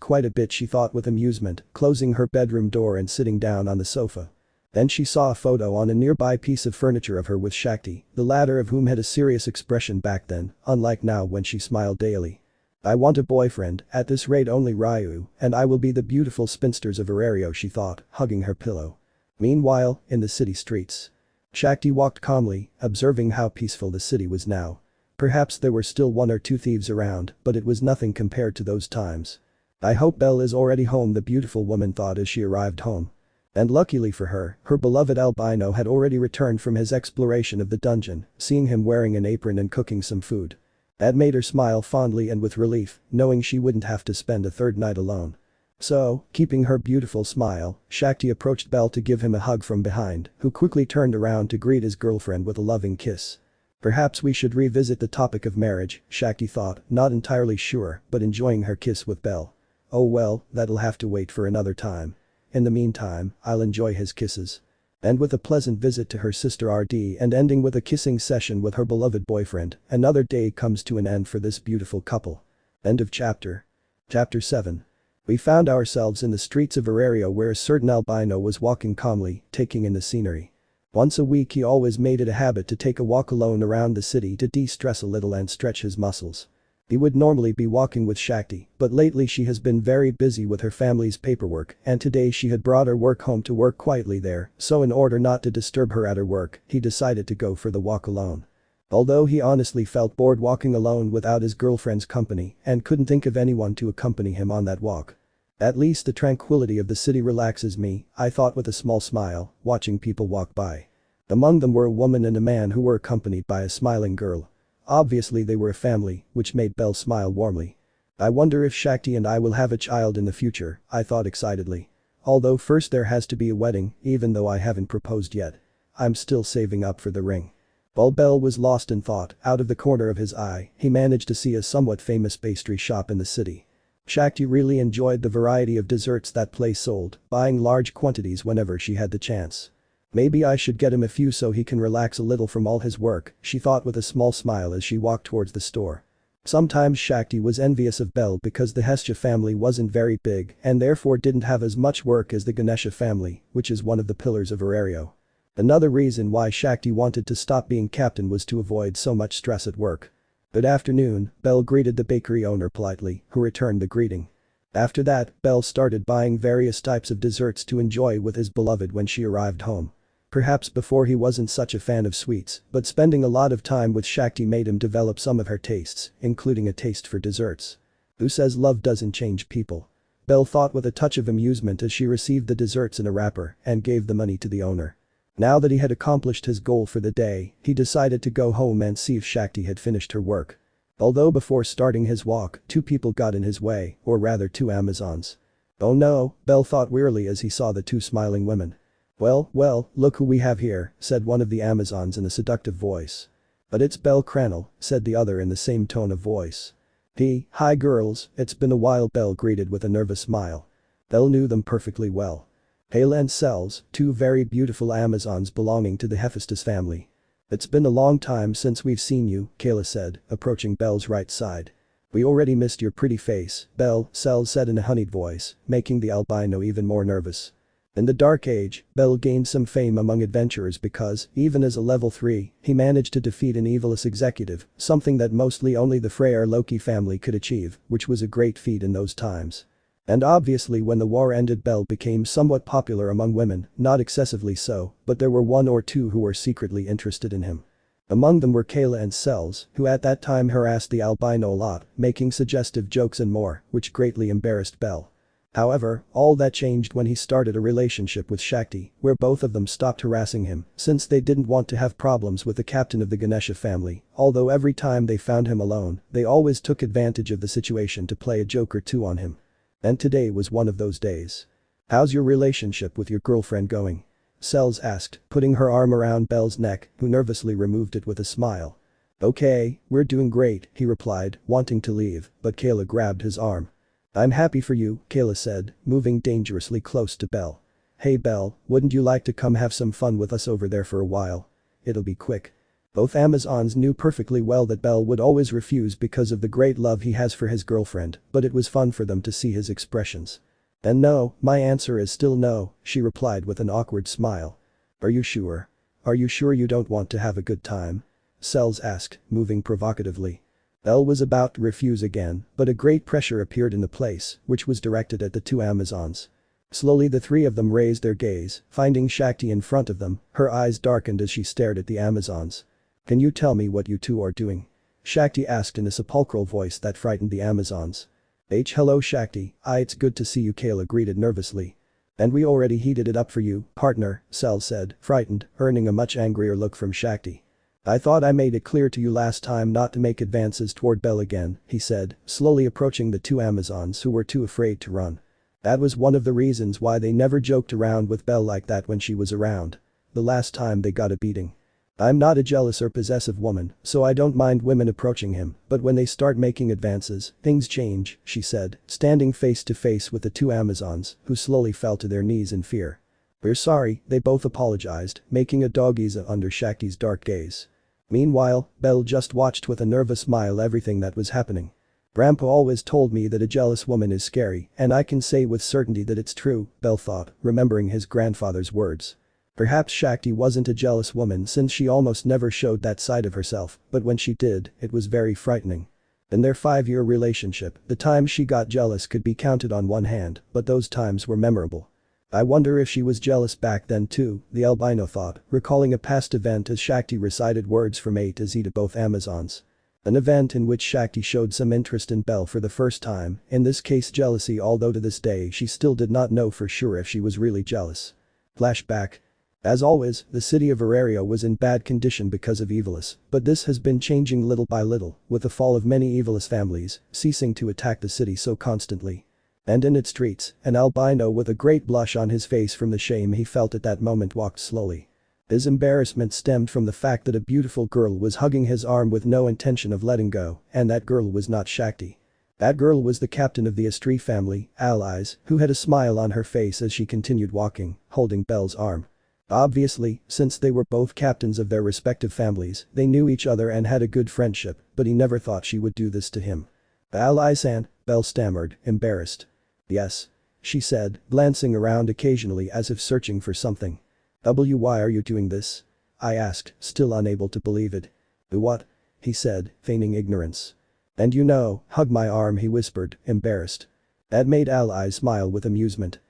quite a bit, she thought with amusement, closing her bedroom door and sitting down on the sofa. Then she saw a photo on a nearby piece of furniture of her with Shakti, the latter of whom had a serious expression back then, unlike now when she smiled daily. I want a boyfriend, at this rate only Ryu, and I will be the beautiful spinsters of Arario, she thought, hugging her pillow. Meanwhile, in the city streets. Shakti walked calmly, observing how peaceful the city was now. Perhaps there were still one or two thieves around, but it was nothing compared to those times. I hope Belle is already home, the beautiful woman thought as she arrived home. And luckily for her, her beloved albino had already returned from his exploration of the dungeon, seeing him wearing an apron and cooking some food. That made her smile fondly and with relief, knowing she wouldn't have to spend a third night alone. So, keeping her beautiful smile, Shakti approached Belle to give him a hug from behind, who quickly turned around to greet his girlfriend with a loving kiss. Perhaps we should revisit the topic of marriage, Shakti thought, not entirely sure, but enjoying her kiss with Belle. Oh well, that'll have to wait for another time. In the meantime, I'll enjoy his kisses. And with a pleasant visit to her sister RD and ending with a kissing session with her beloved boyfriend, another day comes to an end for this beautiful couple. End of chapter. Chapter 7. We found ourselves in the streets of Arario where a certain albino was walking calmly, taking in the scenery. Once a week he always made it a habit to take a walk alone around the city to de-stress a little and stretch his muscles. He would normally be walking with Shakti, but lately she has been very busy with her family's paperwork and today she had brought her work home to work quietly there, so in order not to disturb her at her work, he decided to go for the walk alone. Although he honestly felt bored walking alone without his girlfriend's company and couldn't think of anyone to accompany him on that walk. At least the tranquility of the city relaxes me, I thought with a small smile, watching people walk by. Among them were a woman and a man who were accompanied by a smiling girl. Obviously they were a family, which made Belle smile warmly. I wonder if Shakti and I will have a child in the future, I thought excitedly. Although first there has to be a wedding, even though I haven't proposed yet. I'm still saving up for the ring. While Belle was lost in thought, out of the corner of his eye, he managed to see a somewhat famous pastry shop in the city. Shakti really enjoyed the variety of desserts that place sold, buying large quantities whenever she had the chance. Maybe I should get him a few so he can relax a little from all his work, she thought with a small smile as she walked towards the store. Sometimes Shakti was envious of Belle because the Hestia family wasn't very big and therefore didn't have as much work as the Ganesha family, which is one of the pillars of Arario. Another reason why Shakti wanted to stop being captain was to avoid so much stress at work. Good afternoon, Belle greeted the bakery owner politely, who returned the greeting. After that, Belle started buying various types of desserts to enjoy with his beloved when she arrived home. Perhaps before he wasn't such a fan of sweets, but spending a lot of time with Shakti made him develop some of her tastes, including a taste for desserts. Who says love doesn't change people? Belle thought with a touch of amusement as she received the desserts in a wrapper and gave the money to the owner. Now that he had accomplished his goal for the day, he decided to go home and see if Shakti had finished her work. Although before starting his walk, two people got in his way, or rather two Amazons. Oh no, Belle thought wearily as he saw the two smiling women. Well, look who we have here, said one of the Amazons in a seductive voice. But it's bellcranel, said the other in the same tone of voice. Hi girls, it's been a while, Belle greeted with a nervous smile. Belle knew them perfectly well. Hale and Cells, two very beautiful Amazons belonging to the Hephaestus family. It's been a long time since we've seen you, Kayla said, approaching Belle's right side. We already missed your pretty face, Belle, Cells said in a honeyed voice, making the albino even more nervous. In the Dark Age, Belle gained some fame among adventurers because, even as a level 3, he managed to defeat an evilous executive, something that mostly only the Freyr Loki family could achieve, which was a great feat in those times. And obviously when the war ended, Belle became somewhat popular among women, not excessively so, but there were one or two who were secretly interested in him. Among them were Kayla and Cells, who at that time harassed the albino a lot, making suggestive jokes and more, which greatly embarrassed Belle. However, all that changed when he started a relationship with Shakthi, where both of them stopped harassing him, since they didn't want to have problems with the captain of the Ganesha family, although every time they found him alone, they always took advantage of the situation to play a joke or two on him. And today was one of those days. How's your relationship with your girlfriend going? Cells asked, putting her arm around Belle's neck, who nervously removed it with a smile. Okay, we're doing great, he replied, wanting to leave, but Kayla grabbed his arm. I'm happy for you, Kayla said, moving dangerously close to Belle. Hey Belle, wouldn't you like to come have some fun with us over there for a while? It'll be quick. Both Amazons knew perfectly well that Belle would always refuse because of the great love he has for his girlfriend, but it was fun for them to see his expressions. And no, my answer is still no, she replied with an awkward smile. Are you sure? Are you sure you don't want to have a good time? Cells asked, moving provocatively. Belle was about to refuse again, but a great pressure appeared in the place, which was directed at the two Amazons. Slowly the three of them raised their gaze, finding Shakthi in front of them, her eyes darkened as she stared at the Amazons. Can you tell me what you two are doing? Shakthi asked in a sepulchral voice that frightened the Amazons. Hello Shakthi, it's good to see you, Kayla greeted nervously. And we already heated it up for you, partner, Cells said, frightened, earning a much angrier look from Shakthi. I thought I made it clear to you last time not to make advances toward Belle again, he said, slowly approaching the two Amazons who were too afraid to run. That was one of the reasons why they never joked around with Belle like that when she was around. The last time they got a beating. I'm not a jealous or possessive woman, so I don't mind women approaching him, but when they start making advances, things change, she said, standing face to face with the two Amazons, who slowly fell to their knees in fear. We're sorry, they both apologized, making a doggies under Shakthi's dark gaze. Meanwhile, Belle just watched with a nervous smile everything that was happening. Grandpa always told me that a jealous woman is scary, and I can say with certainty that it's true, Belle thought, remembering his grandfather's words. Perhaps Shakthi wasn't a jealous woman since she almost never showed that side of herself, but when she did, it was very frightening. In their 5-year relationship, the times she got jealous could be counted on one hand, but those times were memorable. I wonder if she was jealous back then too, the albino thought, recalling a past event as Shakthi recited words from A to Z to both Amazons. An event in which Shakthi showed some interest in Belle for the first time, in this case jealousy, although to this day she still did not know for sure if she was really jealous. Flashback. As always, the city of Auraria was in bad condition because of Evilus, but this has been changing little by little, with the fall of many Evilus families, ceasing to attack the city so constantly. And in its streets, an albino with a great blush on his face from the shame he felt at that moment walked slowly. His embarrassment stemmed from the fact that a beautiful girl was hugging his arm with no intention of letting go, and that girl was not Shakthi. That girl was the captain of the Astri family, Allies, who had a smile on her face as she continued walking, holding Belle's arm. Obviously, since they were both captains of their respective families, they knew each other and had a good friendship, but he never thought she would do this to him. Allies-san, Belle stammered, embarrassed. Yes. She said, glancing around occasionally as if searching for something. Why are you doing this? I asked, still unable to believe it. What? He said, feigning ignorance. And you know, hug my arm, he whispered, embarrassed. That made Allies smile with amusement.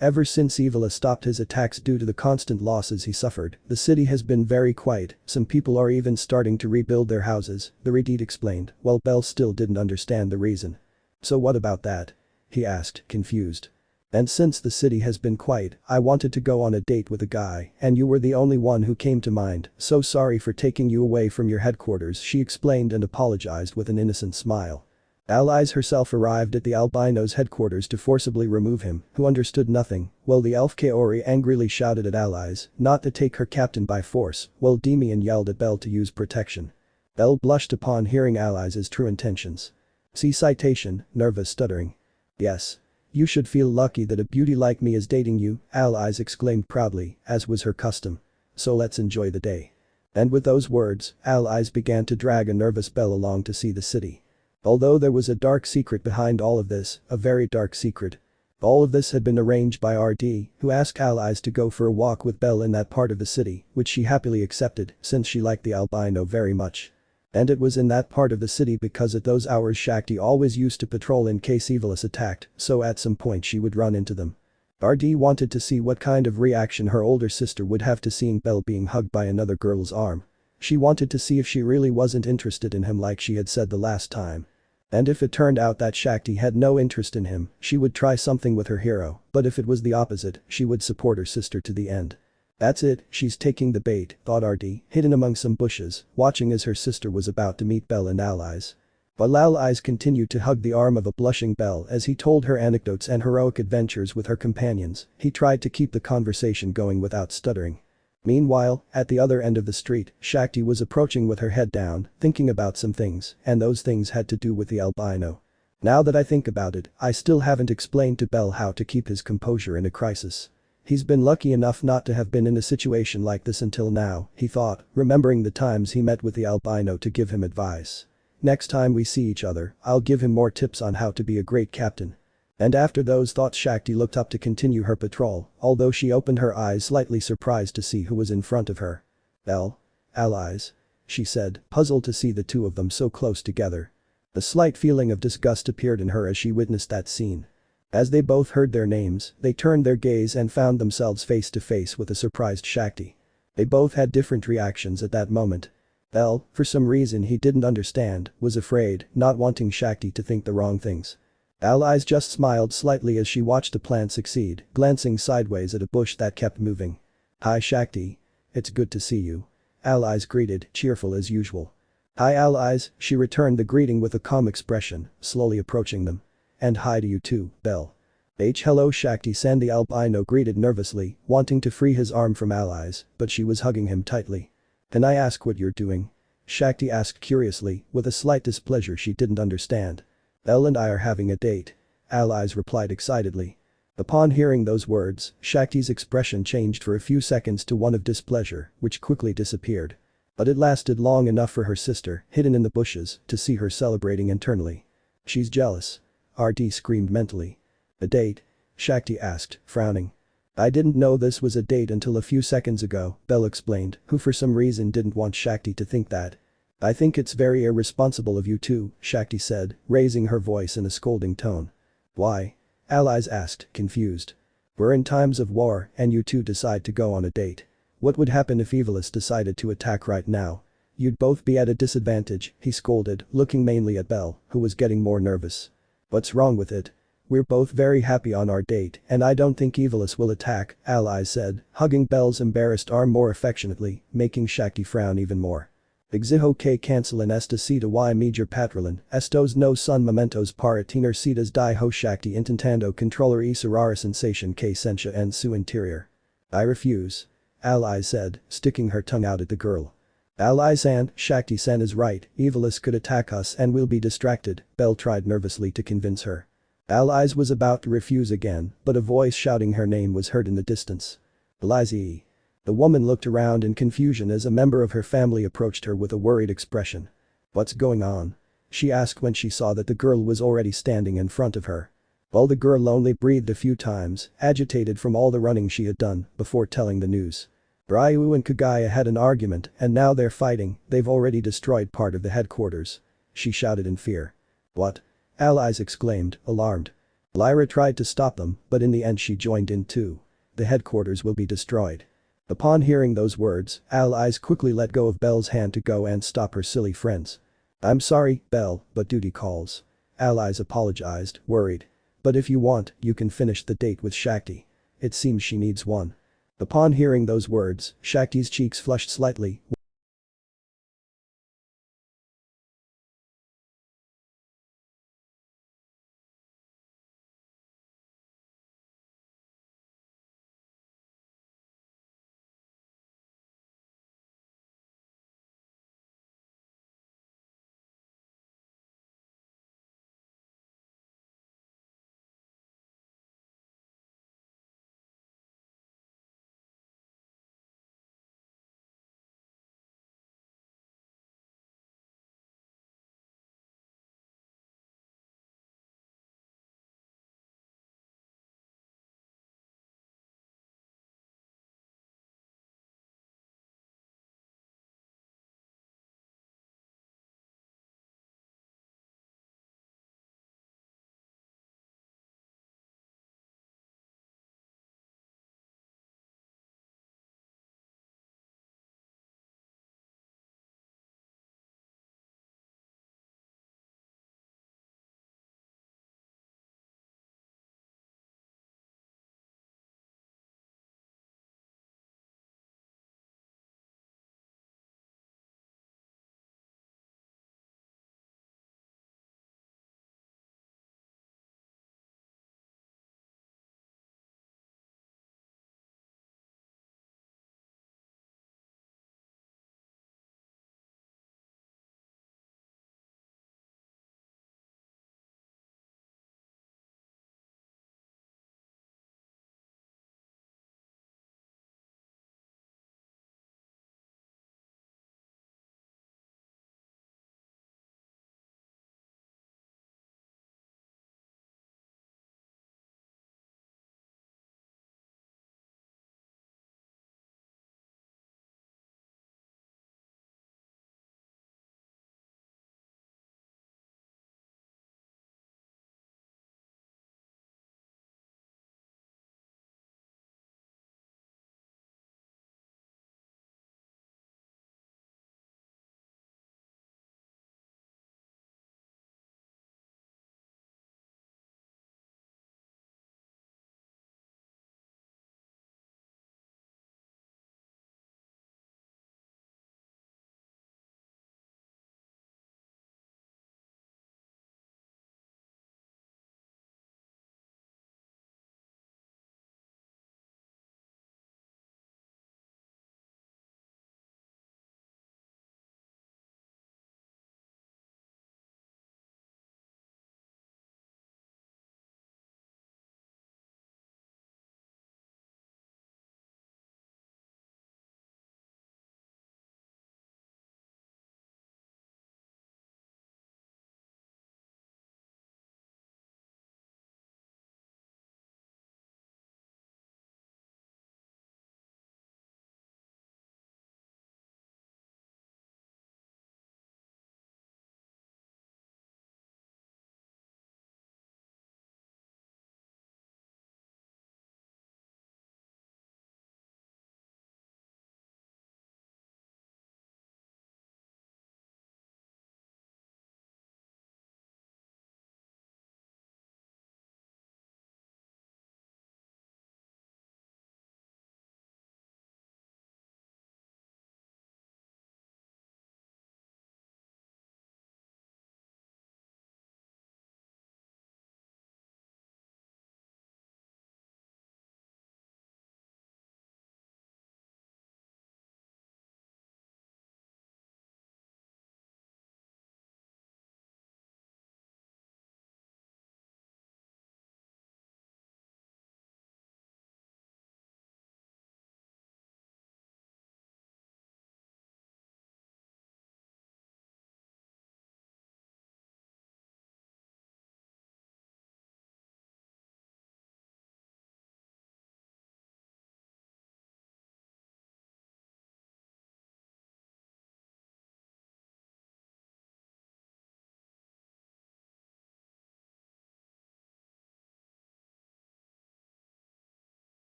Ever since Evilus stopped his attacks due to the constant losses he suffered, the city has been very quiet, some people are even starting to rebuild their houses, the Redite explained, while Belle still didn't understand the reason. So what about that? He asked, confused. And since the city has been quiet, I wanted to go on a date with a guy, and you were the only one who came to mind, so sorry for taking you away from your headquarters, she explained and apologized with an innocent smile. Allies herself arrived at the albino's headquarters to forcibly remove him, who understood nothing, while the elf Kaori angrily shouted at Allies not to take her captain by force, while Demian yelled at Belle to use protection. Belle blushed upon hearing Allies' true intentions. See citation, nervous stuttering. Yes. You should feel lucky that a beauty like me is dating you, Allies exclaimed proudly, as was her custom. So let's enjoy the day. And with those words, Allies began to drag a nervous Belle along to see the city. Although there was a dark secret behind all of this, a very dark secret. All of this had been arranged by RD, who asked Allies to go for a walk with Belle in that part of the city, which she happily accepted since she liked the albino very much. And it was in that part of the city because at those hours Shakti always used to patrol in case Evilis attacked, so at some point she would run into them. RD wanted to see what kind of reaction her older sister would have to seeing Belle being hugged by another girl's arm. She wanted to see if she really wasn't interested in him like she had said the last time. And if it turned out that Shakti had no interest in him, she would try something with her hero, but if it was the opposite, she would support her sister to the end. That's it, she's taking the bait, thought RD, hidden among some bushes, watching as her sister was about to meet Belle and Allies. While Allies continued to hug the arm of a blushing Belle as he told her anecdotes and heroic adventures with her companions, he tried to keep the conversation going without stuttering. Meanwhile, at the other end of the street, Shakti was approaching with her head down, thinking about some things, and those things had to do with the albino. Now that I think about it, I still haven't explained to Belle how to keep his composure in a crisis. He's been lucky enough not to have been in a situation like this until now, he thought, remembering the times he met with the albino to give him advice. Next time we see each other, I'll give him more tips on how to be a great captain. And after those thoughts Shakti looked up to continue her patrol, although she opened her eyes slightly surprised to see who was in front of her. Belle? Allies? She said, puzzled to see the two of them so close together. A slight feeling of disgust appeared in her as she witnessed that scene. As they both heard their names, they turned their gaze and found themselves face to face with a surprised Shakti. They both had different reactions at that moment. Belle, for some reason he didn't understand, was afraid, not wanting Shakti to think the wrong things. Allies just smiled slightly as she watched the plan succeed, glancing sideways at a bush that kept moving. Hi Shakti. It's good to see you. Allies greeted, cheerful as usual. Hi Allies, she returned the greeting with a calm expression, slowly approaching them. And hi to you too, Belle. Hello Shakti-san, the albino greeted nervously, wanting to free his arm from Allies, but she was hugging him tightly. Can I ask what you're doing? Shakti asked curiously, with a slight displeasure she didn't understand. Belle and I are having a date. Allies replied excitedly. Upon hearing those words, Shakti's expression changed for a few seconds to one of displeasure, which quickly disappeared. But it lasted long enough for her sister, hidden in the bushes, to see her celebrating internally. She's jealous. RD screamed mentally. A date? Shakti asked, frowning. I didn't know this was a date until a few seconds ago, Belle explained, who for some reason didn't want Shakti to think that. I think it's very irresponsible of you too, Shakti said, raising her voice in a scolding tone. Why? Allies asked, confused. We're in times of war and you two decide to go on a date. What would happen if Evilis decided to attack right now? You'd both be at a disadvantage, he scolded, looking mainly at Belle, who was getting more nervous. What's wrong with it? We're both very happy on our date and I don't think Evilis will attack, Allies said, hugging Belle's embarrassed arm more affectionately, making Shakti frown even more. Exijo que cancelen esta cita y major patrolin, estos no son momentos para tener citas die ho Shakti intentando controlar esa rara sensation que sentia en su interior. I refuse. Allies said, sticking her tongue out at the girl. Allies-san, Shakti-san is right, Evilis could attack us and we'll be distracted, Belle tried nervously to convince her. Allies was about to refuse again, but a voice shouting her name was heard in the distance. Elize. The woman looked around in confusion as a member of her family approached her with a worried expression. What's going on? She asked when she saw that the girl was already standing in front of her. Well, the girl only breathed a few times, agitated from all the running she had done, before telling the news. Ryu and Kagaya had an argument and now they're fighting, they've already destroyed part of the headquarters. She shouted in fear. What? Allies exclaimed, alarmed. Lyra tried to stop them, but in the end she joined in too. The headquarters will be destroyed. Upon hearing those words, Allies quickly let go of Belle's hand to go and stop her silly friends. I'm sorry, Belle, but duty calls. Allies apologized, worried. But if you want, you can finish the date with Shakti. It seems she needs one. Upon hearing those words, Shakti's cheeks flushed slightly,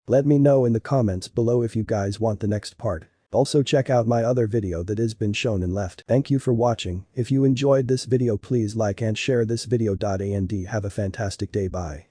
Let me know in the comments below if you guys want the next part. Also check out my other video that has been shown and left. Thank you for watching. If you enjoyed this video please like and share this video. And have a fantastic day. Bye.